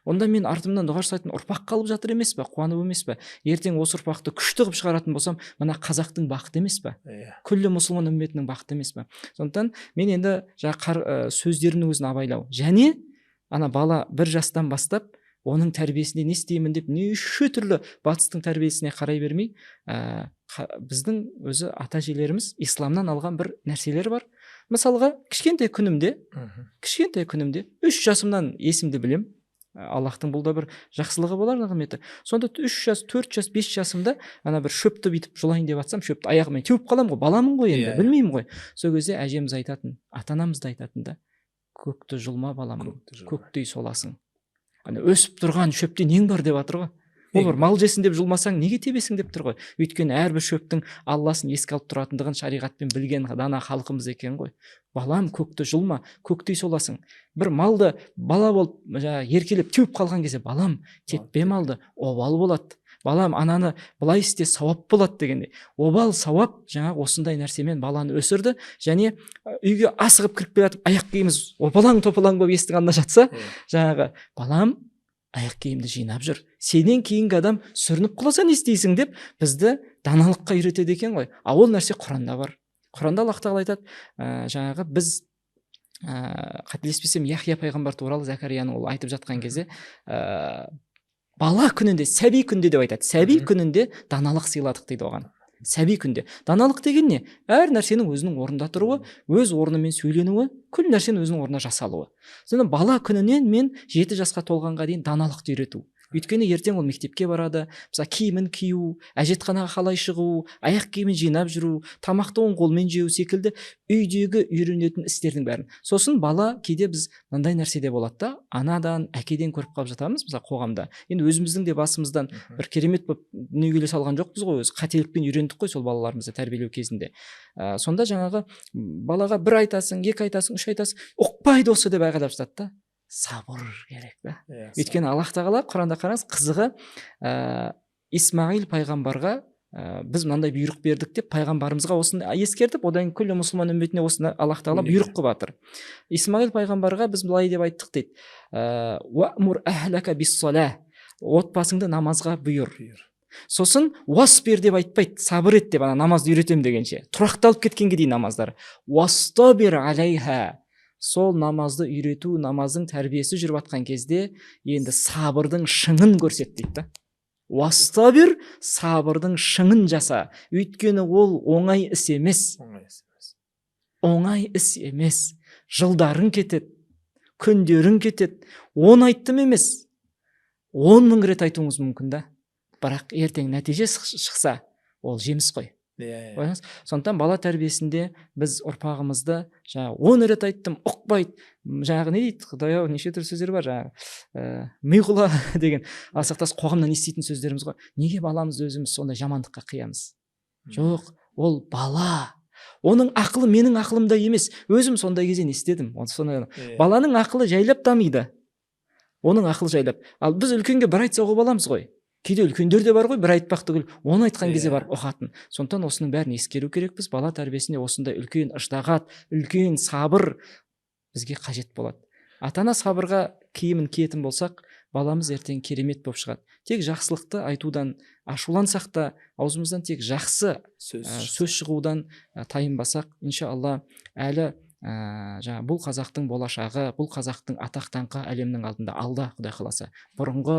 Онда мен артымнан дұға жасайтын ұрпақ қалып жатыр емес пе, қуанып емес пе? Ертең осы ұрпақты күшті қылып шығаратын болсам, мына қазақтың бақыты емес пе? Күллі мұсылман үмметінің бақыты емес пе? Сондықтан мен енді сөздерінің өзін абайлау. Және ана бала 1 жастан бастап оның тәрбиесінде не істеймін деп неше түрлі батыстың тәрбиесіне қарай бермей, біздің өзі ата-әжелеріміз исламнан алған бір нәрселер бар. Мысалға, кішкентай күнімде 3 жасымнан есімді білем. Аллахтың бұл да бір жақсылығы болар, нығметі. Сонда 3 жас, 4 жас, 5 жасымда ана бір шөпті бүйтіп жұлайын деп жатсам, шөпті аяғыммен теуіп қаламын ғой, баламын ғой енді, білмеймін ғой. Сол кезде әжеміз айтатын, ата анамыз да айтатын да, көкті жұлма балам, көктей соласың. Ана өсіп тұрған шөпте нең бар деп жатыр ғой. Ол бір мал жесін деп жұлмасаң неге тебесің деп тұр ғой. Өйткені әрбір шөптің алласын еске алып тұратындығын шариғатпен білген дана халқымыз екен ғой. Балам, көкті жұлма, көктей соласың. Бір малды бала болып еркелеп теуіп қалған кезде, балам, теппе малды, обал болады. Балам, ананы былай істе, сауап болады дегенде. Обал, сауап жаңағы осындай нәрсемен баланы өсірді. Және үйге асығып кіріп келе жатып, аяқ киіміміз опалаң-топалаң болып есіктің алдына жатса, жаңағы балам, аяқ киімді жинап жүр. Сенен кейінгі адам сүрініп құласа не істейсің деп бізді даналыққа үйретеді екен ғой. Ол нәрсе Құранда бар. Құранда Аллах тағала айтады, жаңағы біз қателеспесем Яхия пайғамбар туралы Закарияның ол айтып жатқан кезде бала күнінде, сәби күнде деп айтады. Сәби күнінде даналық сыйладық дейді оған. Сәби күнде. Даналық деген не? Әр нәрсенің өзінің орнында тұруы, өз орнымен сөйленуі, күл нәрсенің өзінің орнына жасалуы. Сонда бала күнінен мен 7 жасқа толғанға дейін даналықты үйрету. Өйткені ертең ол мектепке барады, мысалы киімін кию, әжетханаға қалай шығу, аяқ киімін жинап жүру, тамақты оң қолмен жеу секілді үйдегі үйренетін істердің бәрін. Сосын бала кейде біз мынандай нәрседе болады да, анадан, әкеден көріп қалып жатамыз, мысалы қоғамда. Енді өзіміздің де басымыздан бір керемет болып дүниеге салған жоқпыз ғой, өз қателікпен үйрендік қой сол балаларымызды тәрбиелеу кезінде. Сонда жаңағы балаға 1 айтасың, 2 айтасың, 3 айтасың, ұқпайды осы деп айғайлап жатады да. Сабыр керек да. Өйткені Аллах тағала Құранда қараңыз, қызығы Исмаил пайғамбарға біз мынандай бұйрық бердік деп пайғамбарымызға осыны ескертіп, одан күллі мұсылман үмметіне осыны Аллах тағала бұйрық қылып жатыр. Исмаил пайғамбарға біз былай деп айттық дейді. Уамур ахлака биссала. Отбасыңды намазға бұйыр. Сосын уасбир деп айтпайды, сабыр ет деп, ана намазды үйретем дегенше. Тұрақталып кеткенге дейін намаздар. Уастабир алейха. Сол намазды үйрету, намаздың тәрбиесі жүріп атқан кезде енді сабырдың шыңын көрсет дейді. Уастабир, сабырдың шыңын жаса. Өйткені ол оңай іс емес. Оңай іс емес. Жылдарың кетеді, күндерің кетеді. 10 айттым емес, 10 мың рет айтуыңыз мүмкін да. Бірақ ертең нәтиже шықса, ол жеміс қой. Сондықтан бала тәрбиесінде біз ұрпағымызды 10 рет айттым, ұқпайды. Жаңағы не дейді? Құдай-ау, неше түрлі сөздер бар жаңағы. Миғұла деген асақтас қоғамнан еститін сөздеріміз ғой. Неге баламызды өзіміз сондай жамандыққа қиямыз? Жоқ, ол бала. Оның ақылы менің ақылымда емес. Өзім сондай кезде не істедім? Баланың ақылы жайлап дамиды. Оның ақылы жайлап. Ал біз үлкенге 1 айтсақ боламыз ғой. Кейде үлкендер де бар ғой, 1 айтпақ түгіл, 10 айтқан кезде бар ұқатын. Сондықтан осының бәрін ескеру керекпіз. Бала тәрбиесінде осындай үлкен ыждағат, үлкен сабыр бізге қажет болады. Ата-ана сабырға киімін киетін болсақ, баламыз ертең керемет болып шығады. Тек жақсылықты айтудан ашулансақ та, аузымыздан тек жақсы сөз шығудан тайынбасақ, иншалла әлі бұл қазақтың болашағы, бұл қазақтың атақ-даңқы әлемнің алдында алда, Құдай қаласа. Бұрынғы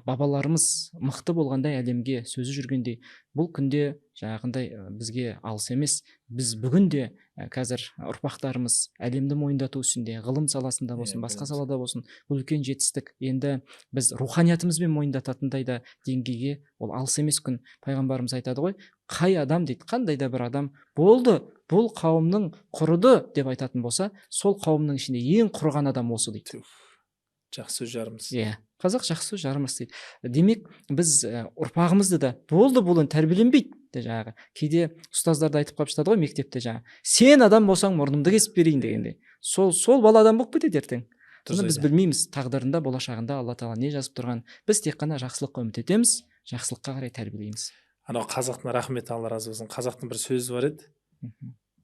бабаларымыз мықты болғандай әлемге сөзі жүргендей, бұл күнде жаңағындай бізге алыс емес. Біз бүгін де қазір ұрпақтарымыз әлемді мойындату үстінде, ғылым саласында болсын, басқа салада болсын, бұл үлкен жетістік. Енді біз руханиятымызбен мойындататындай да деңгейге ол алыс емес күн. Пайғамбарымыз айтады ғой, қай адам дейді, қандай да бір адам болды, бұл қауымның құрыды деп айтатын болса, сол қауымның ішінде ең құрыған адам осы дейді. Жақсы жарымыз. Қазақ жақсы жарымыз дейді. Демек, біз ұрпағымызды да болды бұл тәрбиеленбейді. Жаңағы кейде ұстаздарды айтып қалып жатады ғой мектепте, жаңағы сен адам болсаң мұрнымды кесіп берейін дегенде. Сол бала адам болып кетеді ертең. Біз білмейміз тағдырында, болашағында Алла тағала не жазып тұрған. Біз тек қана жақсылыққа үміт етеміз, жақсылыққа қарай тәрбиелейміз. Анау қазақтың, рахмет, Алла разы болсын, қазақтың бір сөзі бар еді.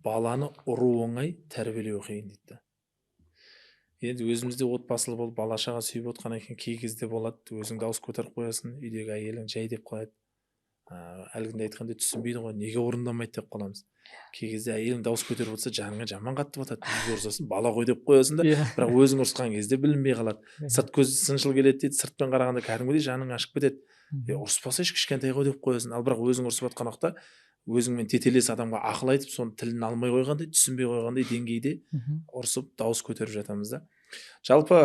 Баланы ұру оңай, тәрбиелеу қиын дейді. Енді өзімізде отбасылы болып бала-шаға сүйіп отқан екен, кей кезде болады, өзің дауыс көтеріп қоясың, үйдегі әйелің жай деп қалады. Әлгінде айтқанда түсінбейді ғой, неге орындамайды деп қаламыз. Кей кезде әйелің дауыс көтеріп отса, жаныңа жаман қатты батады. Үйге ұрсасын, бала ғой деп қоясың да, бірақ өзің ұрысқан кезде білінбей қалады. Сырт көз сыншыл келеді дейді, сыртпен қарағанда кәдімгідей жаның ашып кетеді. Ұрыспасайшы, кішкентай ғой деп қоясың. Ал бірақ өзің ұрысып жатқан уақытта өзіңмен тетелес адамға ақыл айтып, соны тілін алмай қойғандай, түсінбей қойғандай деңгейде ұрысып дауыс көтеріп жатамыз да. Жалпы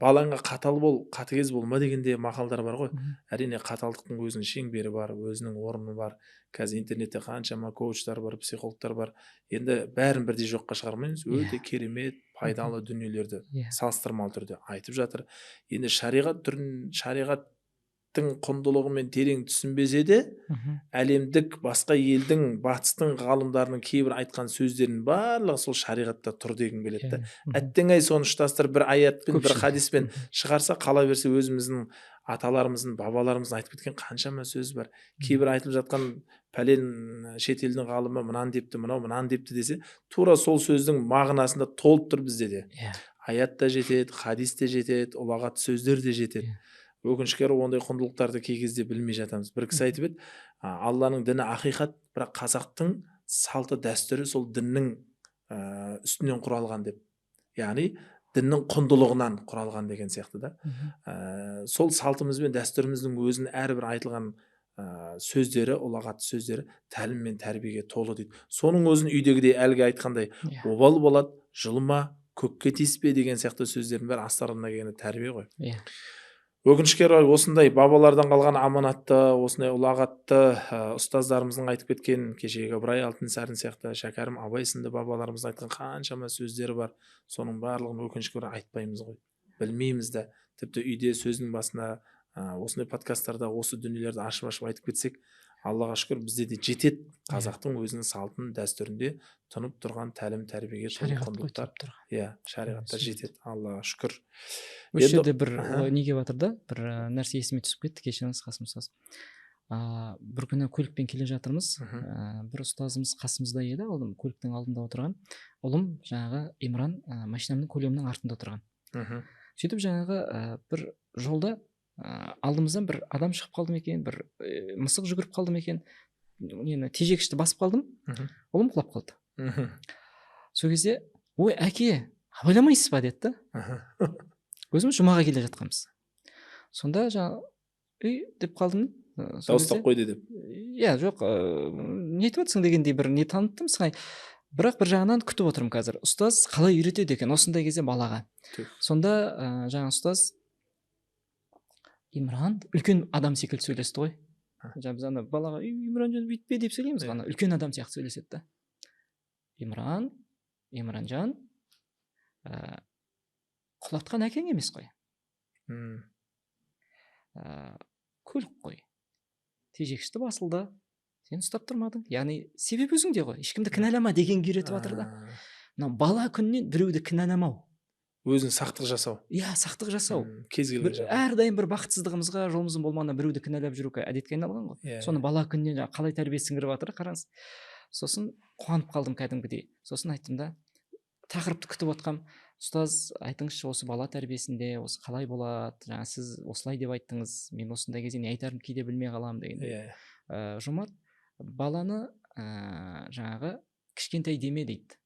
балаңа қатал бол, қатыгез болма дегенде мақалдар бар ғой. Әрине қаталдықтың өзінің шеңбері бар, өзінің орны бар. Қазір интернетте қаншама коучтар бар, психологтар бар. Енді бәрін бірдей жоққа шығармаймыз. Өте керемет, пайдалы дүниелерді салыстырмалы түрде айтып жатыр. Енді шариғаттың құндылығымен терең түсінбесе де, әлемдік басқа елдің, батыстың ғалымдарының кейбір айтқан сөздерінің барлығы сол шариғатта тұр дегім келеді. Әттең-ай соны ұштастырып бір аятпен, бір хадиспен шығарса, қала берсе өзіміздің аталарымыздың, бабаларымыздың айтып кеткен қаншама сөз бар. Кейбір айтылып жатқан пәлен шетелдің ғалымы мынаны депті, мынау мынаны депті десе, тура сол сөздің мағынасында толып тұр бізде де. Аят та жетеді, хадис те жетеді, ұлағат сөздер де жетеді. Өкінішке орай ондай құндылықтарды кей кезде білмей жатамыз. Бір кісі айтып еді, Алланың діні ақиқат, бірақ қазақтың салты дәстүрі сол діннің үстінен құралған деп. Яғни діннің құндылығынан құралған деген сияқты да. Сол салтымыз бен дәстүріміздің өзінің әрбір айтылған сөздері, ұлағат сөздері тәлім мен тәрбиеге толы дейді. Соның өзін үйдегідей әлгі айтқандай обал болады, жылма, көкке тиіспе деген сияқты сөздердің бәрі астарына келгенде тәрбие ғой. Өкінішке орай осындай бабалардан қалған аманатты, осындай ұлағатты ұстаздарымыздың айтып кеткен, кешегі Ыбырай Алтынсарин сияқты, Шәкәрім Абай сынды бабаларымыздың айтқан қаншама сөздері бар. Соның барлығын өкінішке орай айтпаймыз ғой. Білмейміз де. Тіпті үйде сөздің басына осындай подкасттарда осы дүниелерді ашып айтып кетсек, Аллаға шүкір бізде де жетеді. Қазақтың өзінің салтын, дәстүрінде тұнып тұрған тәлім тәрбиеге құндылықтар. Шариғатта жетеді. Аллаға шүкір. Осы жерде бір неге батыр да, бір нәрсе есіме түсіп кетті, кешіріңіз Қасым ұстаз. Бір күні көлікпен келе жатырмыз, бір ұстазымыз қасымызда еді, ол көліктің алдында отырған. Ұлым жаңағы Имран машинамның көлемінің артында отырған. Сөйтіп жаңағы бір жолда алдымыздан бір адам шығып қалды ма екен, бір мысық жүгіріп қалды ма екен, тежегішті басып қалдым, ұлым құлап қалды. Сол кезде, ой әке, ойламайсыз ба деді. Өзіміз жұмаға келе жатқанбыз. Сонда жаңа деп қалдым. Дауыстап қойды деп. Жоқ, не айтып отырсың дегендей бір не таныттым сыңай. Бірақ бір жағынан күтіп отырмын қазір. Ұстаз қалай үйретеді екен осындай кезде балаға. Сонда жаңа ұстаз Имран үлкен адам секілді сөйлесті ғой. Біз ана балаға Имран жан бүйтпе деп сөйлейміз ғана. Үлкен адам сияқты сөйлеседі. Имранжан құлатқан әкең емес қой. Көлік қой. Тежегішті басылды. Сен ұстап тұрмадың. Яғни себеп өзіңде ғой. Ешкімді кінәлама деген үйретіп жатыр да. Бала күннен біреуді кінәламау. Өзін сақтық жасау. Сақтық жасау. Кез келген жағдай. Әрдайым бір бақытсыздығымызға, жолымыздың болмағанына біреуді кінәлап жүру әдетке айналған ғой. Соны бала күннен қалай тәрбие сіңіріп жатыр, қараңыз. Сосын қуанып қалдым кәдімгідей. Сосын айттым да, тақырыпты күтіп отқам. Ұстаз, айтыңызшы осы бала тәрбиесінде осы қалай болады? Жаңа сіз осылай деп айттыңыз. Мен осындай кезде не айтарым кейде білмей қаламын дегенде. Жомарт, баланы жаңағы кішкентай деме дейді.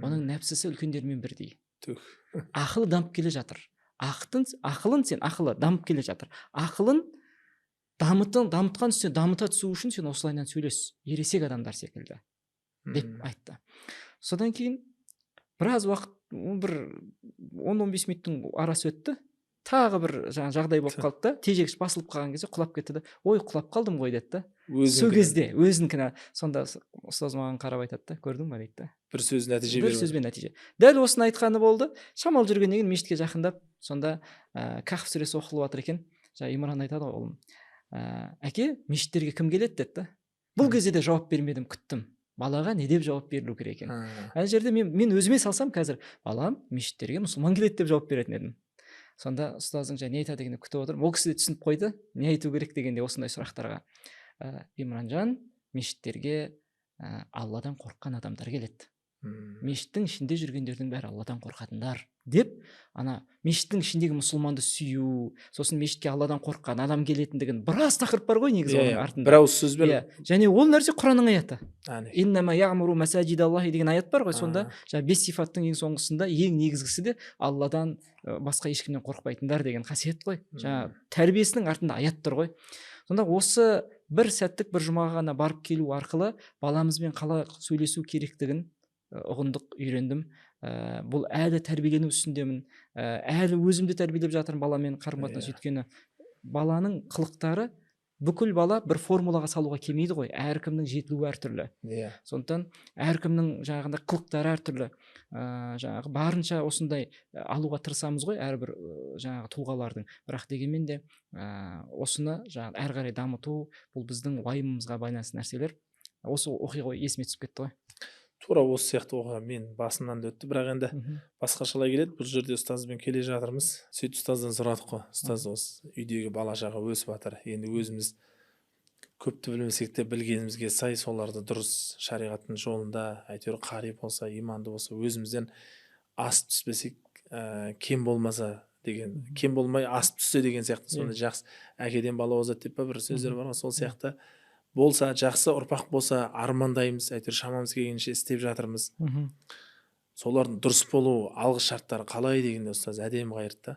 Оның нәпсісі үлкендермен бірдей. Ақылы дамып келе жатыр. Ақылы дамып келе жатыр. Ақылын дамытқан үстіне дамыта түсу үшін сен осылайынан сөйлес. Ересек адамдар секілді деп айтты. Содан кейін біраз уақыт, бір 10-15 минуттың арасы өтті. Тағы бір жағдай болып қалды да, тежегіш басылып қалған кезде құлап кетті да, ой құлап қалдым ғой деді. Сол кезде өзін кінә. Сонда ұстаз маған қарап айтады да, көрдің ба дейді. Бір сөз нәтиже берді. Бір сөзбен нәтиже. Дәл осыны айтқаны болды. Шамал жүргеннен кейін мешітке жақындап, сонда Кахф сүресі оқылып жатыр екен. Имран айтады ғой, ұлым, әке, мешіттерге кім келеді деді. Бұл кезде де жауап бермедім, күттім. Балаға не деп жауап берілу керек екен. Әне жерде мен өзіме салсам қазір, балам мешіттерге мұсылман келеді деп жауап беретін едім. Сонда ұстаздың не айтады дегенде күтіп отырмын. Ол кісі де түсініп қойды, не айту керек дегенде осындай сұрақтарға. Имранжан, мешіттерге Алладан қорыққан адамдар келеді. Мешіттің ішінде жүргендердің бәрі Алладан қорқатындар деп, мешіттің ішіндегі мұсылманды сүю, сосын мешітке Алладан қорыққан адам келетіндігін біраз тақырып бар ғой негізі оның артында. Бір ауыз сөзбен. Және ол нәрсе Құранның аяты. Иннама яъмуру масаджидаллахи деген аят бар ғой, сонда 5 сифаттың ең соңғысында ең негізгісі де Алладан басқа ешкімнен қорықпайтындар деген қасиет қой. Тәрбиесінің артында аят тұр ғой. Сонда осы бір сәттік бір жұмаға ғана барып келу арқылы баламызбен қалай сөйлесу керектігін ұғындық, үйрендім. бұл әлі тәрбиелену үстіндемін, әлі өзімді тәрбиелеп жатырмын баламен қарым қатынас. Өйткені баланың қылықтары бүкіл бала бір формулаға салуға келмейді ғой, әркімнің жетілуі әртүрлі. Сондықтан әркімнің жаңағындай қылықтары әртүрлі. Жаңағы барынша осындай алуға тырысамыз ғой әрбір жаңағы тұлғалардың. Бірақ дегенмен де осыны жаңағы әрі қарай дамыту, бұл біздің уайымымызға байланысты нәрселер. Осы оқиға есіме түсіп кетті ғой. Тура осы сияқты оқиға мен басымнан да өтті, бірақ енді басқашалай келеді. Бұл жерде ұстазбен келе жатырмыз. Сөйтіп ұстаздан сұрадық қой, ұстаз, осы үйдегі бала шаға өсіп жатыр. Енді өзіміз көпті білмесек те білгенімізге сай соларды дұрыс шариғаттың жолында, әйтеуір қари болса, иманды болса, өзімізден асып түспесек, кем болмаса деген, кем болмай асып түссе деген сияқты. Сонда жақсы әкеден бала озат деп бір сөздер бар ғой, сол сияқты болса, жақсы ұрпақ болса, армандаймыз, әйтеуір шамамыз келгенше істеп жатырмыз. Солардың дұрыс болу алғы шарттары қалай дегенде ұстаз әдемі қайырды да.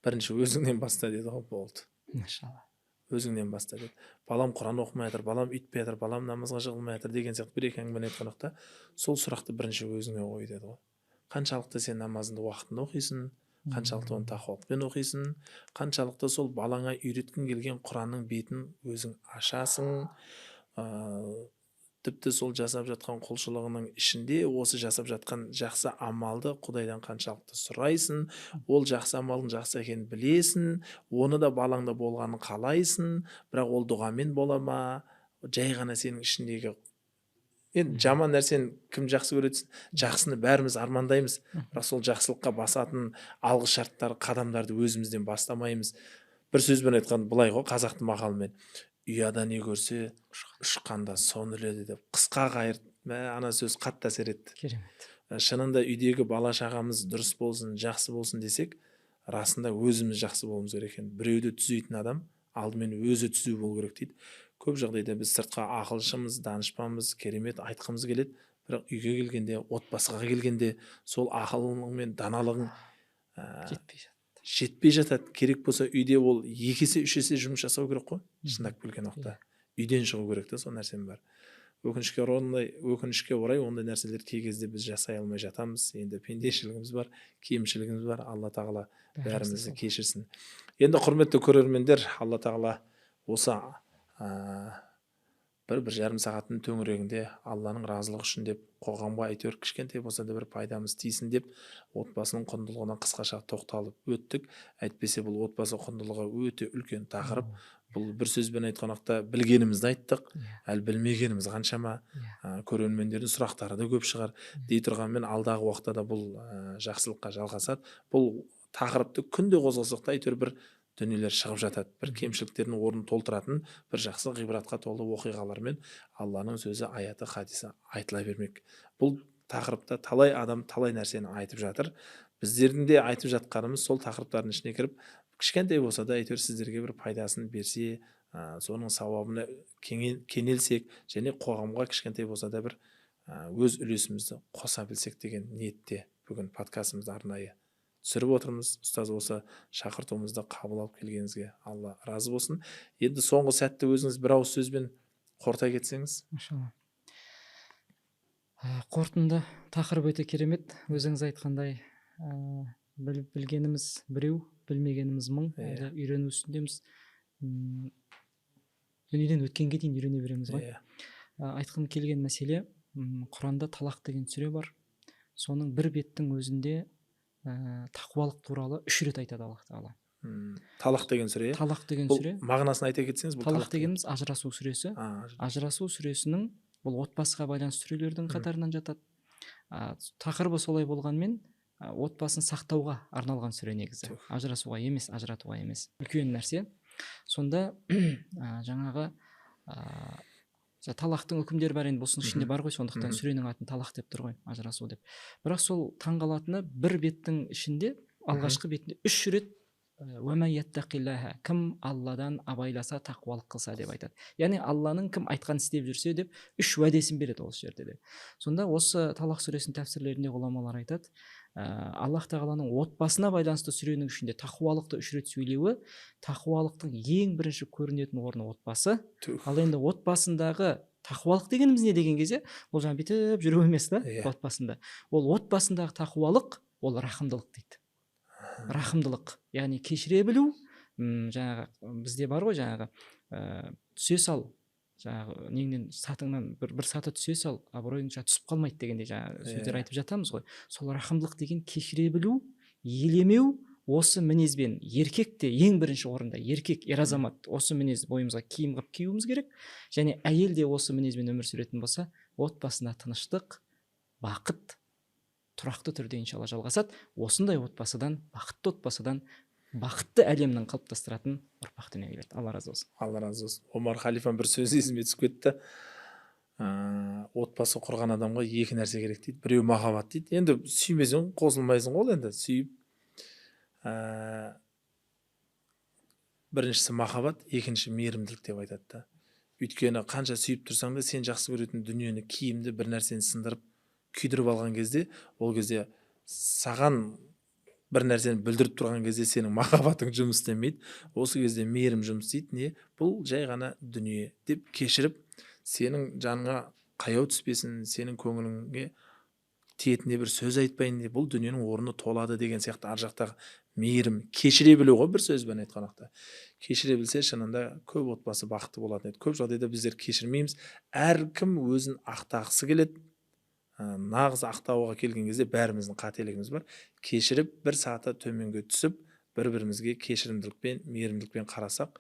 Бірінші өзіңнен баста деді ғой, болды. Машалла. Өзіңнен баста деді. Балам Құран оқымай жатыр, балам үйтпей жатыр, балам намазға жығылмай жатыр деген сияқты бір-екі әңгімені айтқан уақытта сол сұрақты бірінші өзіңе қой деді ғой. Қаншалықты сен намазыңды уақытында оқисың, қаншалықты оны тақуалықпен оқисың, қаншалықты сол балаңа үйреткің келген Құранның бетін өзің ашасың, тіпті сол жасап жатқан құлшылығының ішінде осы жасап жатқан жақсы амалды Құдайдан қаншалықты сұрайсың, ол жақсы амалдың жақсы екенін білесің, оны да балаңда болғанын қалайсың, бірақ ол дұғамен бола ма, жай ғана сенің ішіндегі. Енді жаман нәрсені кім жақсы көреді? Жақсыны бәріміз армандаймыз, бірақ сол жақсылыққа басатын алғы шарттар, қадамдарды өзімізден бастамаймыз. Бір сөзбен айтқан былай ғой, қазақтың мақалымен: ұяда не көрсе ұшқанда соны іледі деп қысқа қайырды. Ана сөз қатты әсер етті. Керемет. Шынында үйдегі бала шағамыз дұрыс болсын, жақсы болсын десек, расында өзіміз жақсы болуымыз керек екен. Біреуді түзейтін адам алдымен өзі түзу болу керек дейді. Көп жағдайда біз сыртқа ақылшымыз, данышпанбыз, керемет айтқымыз келеді, бірақ үйге келгенде, отбасыға келгенде сол ақылың мен даналығың жетпей жатады. Керек болса үйде ол 2 есе 3 есе жұмыс жасау керек қой. Шындап келген уақытта үйден шығу керек та, сол нәрсем бар. Өкінішке орай ондай нәрселер кей кезде біз жасай алмай жатамыз. Енді пендешілігіміз бар, кемшілігіміз бар. Алла тағала бәрімізді кешірсін. Енді құрметті көрермендер, Алла тағала осы бір жарым сағаттың төңірегінде Алланың разылығы үшін деп, қоғамға әйтеуір кішкентай болса да бір пайдамыз тисін деп, отбасының құндылығына қысқаша тоқталып өттік. Әйтпесе бұл отбасы құндылығы өте үлкен тақырып. Бұл бір сөзбен айтқан уақытта білгенімізді айттық, әлі білмегеніміз қаншама, көрермендердің сұрақтары да көп шығар. Дей тұрғанмен алдағы уақытта да бұл жақсылыққа жалғасады. Бұл тақырыпты күнде қозғасақ та әйтеуір бір дүниелер шығып жатады. Бір кемшіліктердің орнын толтыратын бір жақсы ғибратқа толы оқиғалармен Алланың сөзі, аяты, хадисі айтыла бермек. Бұл тақырыпта талай адам талай нәрсені айтып жатыр. Біздердің де айтып жатқанымыз сол тақырыптардың ішіне кіріп, кішкентай болса да әйтеуір сіздерге бір пайдасын берсе, соның сауабына кенелсек, және қоғамға кішкентай болса да бір өз үлесімізді қоса білсек деген ниетте бүгін подкастымызды арнайы түсіріп отырмыз. Ұстаз, осы шақыртуымызды қабыл алып келгеніңізге Алла разы болсын. Енді соңғы сәтте өзіңіз бір ауыз сөзбен қорыта кетсеңіз. Машалла. Қорытынды тақырып өте керемет. Өзіңіз айтқандай, білгеніміз біреу, білмегеніміз мың, әлі үйрену үстіндеміз. Дүниеден өткенге дейін үйрене береміз ғой. Айтқым келген мәселе, Құранда талақ деген сүре бар. Соның бір беттің өзінде тақуалық туралы 3 рет айтады Аллах тағала. Талақ деген сүре. Талақ деген сүре. Мағынасын айта кетсеңіз, бұл талақ дегеніміз ажырасу сүресі. Ажырасу сүресінің бұл отбасыға байланысты сүрелердің қатарынан жатады. Тақырыбы солай болғанмен, отбасын сақтауға арналған сүре негізі. Ажырасуға емес, ажыратуға емес. Үлкен нәрсе. Сонда жаңағы талақтың үкімдері бар, енді осының ішінде бар ғой, сондықтан сүренің атын талақ деп тұр ғой, ажырасу деп. Бірақ сол таңғалатыны бір беттің ішінде, алғашқы бетінде 3 рет кім Алладан абайласа, тақуалық қылса деп айтады. Яғни Алланың кім айтқан істеп жүрсе деп 3 уәдесін береді осы жерде де. Сонда осы талақ сүресінің тәфсірлерінде ғұламалар айтады, Аллах тағаланың отбасына байланысты сүренің ішінде тақуалықты 3 рет сөйлеуі, тақуалықтың ең бірінші көрінетін орны отбасы. Ал енді отбасындағы тақуалық дегеніміз не деген кезде ол жаңағы бүйтіп жүру емес та Иә. отбасында. Ол отбасындағы тақуалық ол рахымдылық дейді. Рахымдылық, яғни кешіре білу. Жаңағы бізде бар ғой жаңағы түсе сал, жаңағы неңнен сатыңнан бір саты түсе сал, абыройың түсіп қалмайды дегендей жаңағы сөздер айтып жатамыз ғой. Сол рахымдылық деген кешіре білу, елемеу. Осы мінезбен еркек те ең бірінші орында, еркек, ер азамат осы мінез бойымызға киім қылып киюіміз керек. Және әйел де осы мінезбен өмір сүретін болса, отбасында тыныштық, бақыт тұрақты түрде иншалла жалғасады. Осындай отбасыдан, бақытты отбасыдан бақытты әлемнің қалыптастыратын ұрпақ дүниеге келеді. Алла разы болсын. Алла разы болсын. Омар халифаның бір сөзі есіме түсіп кетті. Отбасы құрған адамға екі нәрсе керек дейді. Біреу махаббат дейді. Енді сүймесең қосылмайсың ғой, енді сүйіп. Біріншісі махаббат, екінші мейірімділік деп айтады да. Өйткені қанша сүйіп тұрсаң да сен жақсы көретін дүниені, киімді, бір нәрсені сындырып күйдіріп алған кезде, ол кезде саған бір нәрсені білдіріп тұрған кезде сенің махаббатың жұмыс істемейді. Осы кезде мейірім жұмыс істейді. Не? Бұл жай ғана дүние деп кешіріп, сенің жаныңа қаяу түспесін, сенің көңіліңе тиетіндей бір сөз айтпайын деп, бұл дүниенің орны толады деген сияқты ар жақтағы мейірім, кешіре білу ғой, бір сөзбен айтқанда. Кешіре білсе, шынында көп отбасы бақытты болатын еді. Көп жағдайда біздер кешірмейміз. Әркім өзін ақтағысы келеді. Нағыз ақтауға келген кезде бәріміздің қателігіміз бар. Кешіріп, бір саты төменге түсіп, бір-бірімізге кешірімділікпен, мейірімділікпен қарасақ,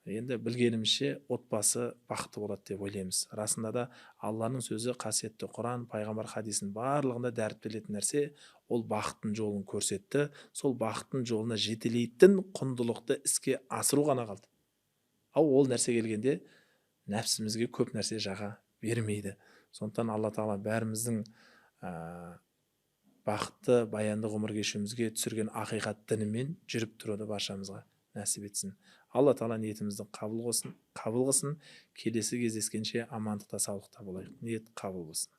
енді білгенімізше отбасы бақытты болады деп ойлаймыз. Расында да Алланың сөзі, қасиетті Құран, пайғамбар хадисінің барлығында дәріптелетін нәрсе, ол бақыттың жолын көрсетті. Сол бақыттың жолына жетелейтін құндылықты іске асыру ғана қалды. Ол нәрсе келгенде нәпсімізге көп нәрсе жаға бермейді. Сондықтан Алла тағала бәріміздің бақытты, баянды ғұмыр кешуімізге түсірген ақиқат дінімен жүріп тұруды баршамызға нәсіп етсін. Алла тағала ниетімізді қабыл қылсын. Келесі кездескенше амандықта, саулықта болайық. Ниет қабыл болсын.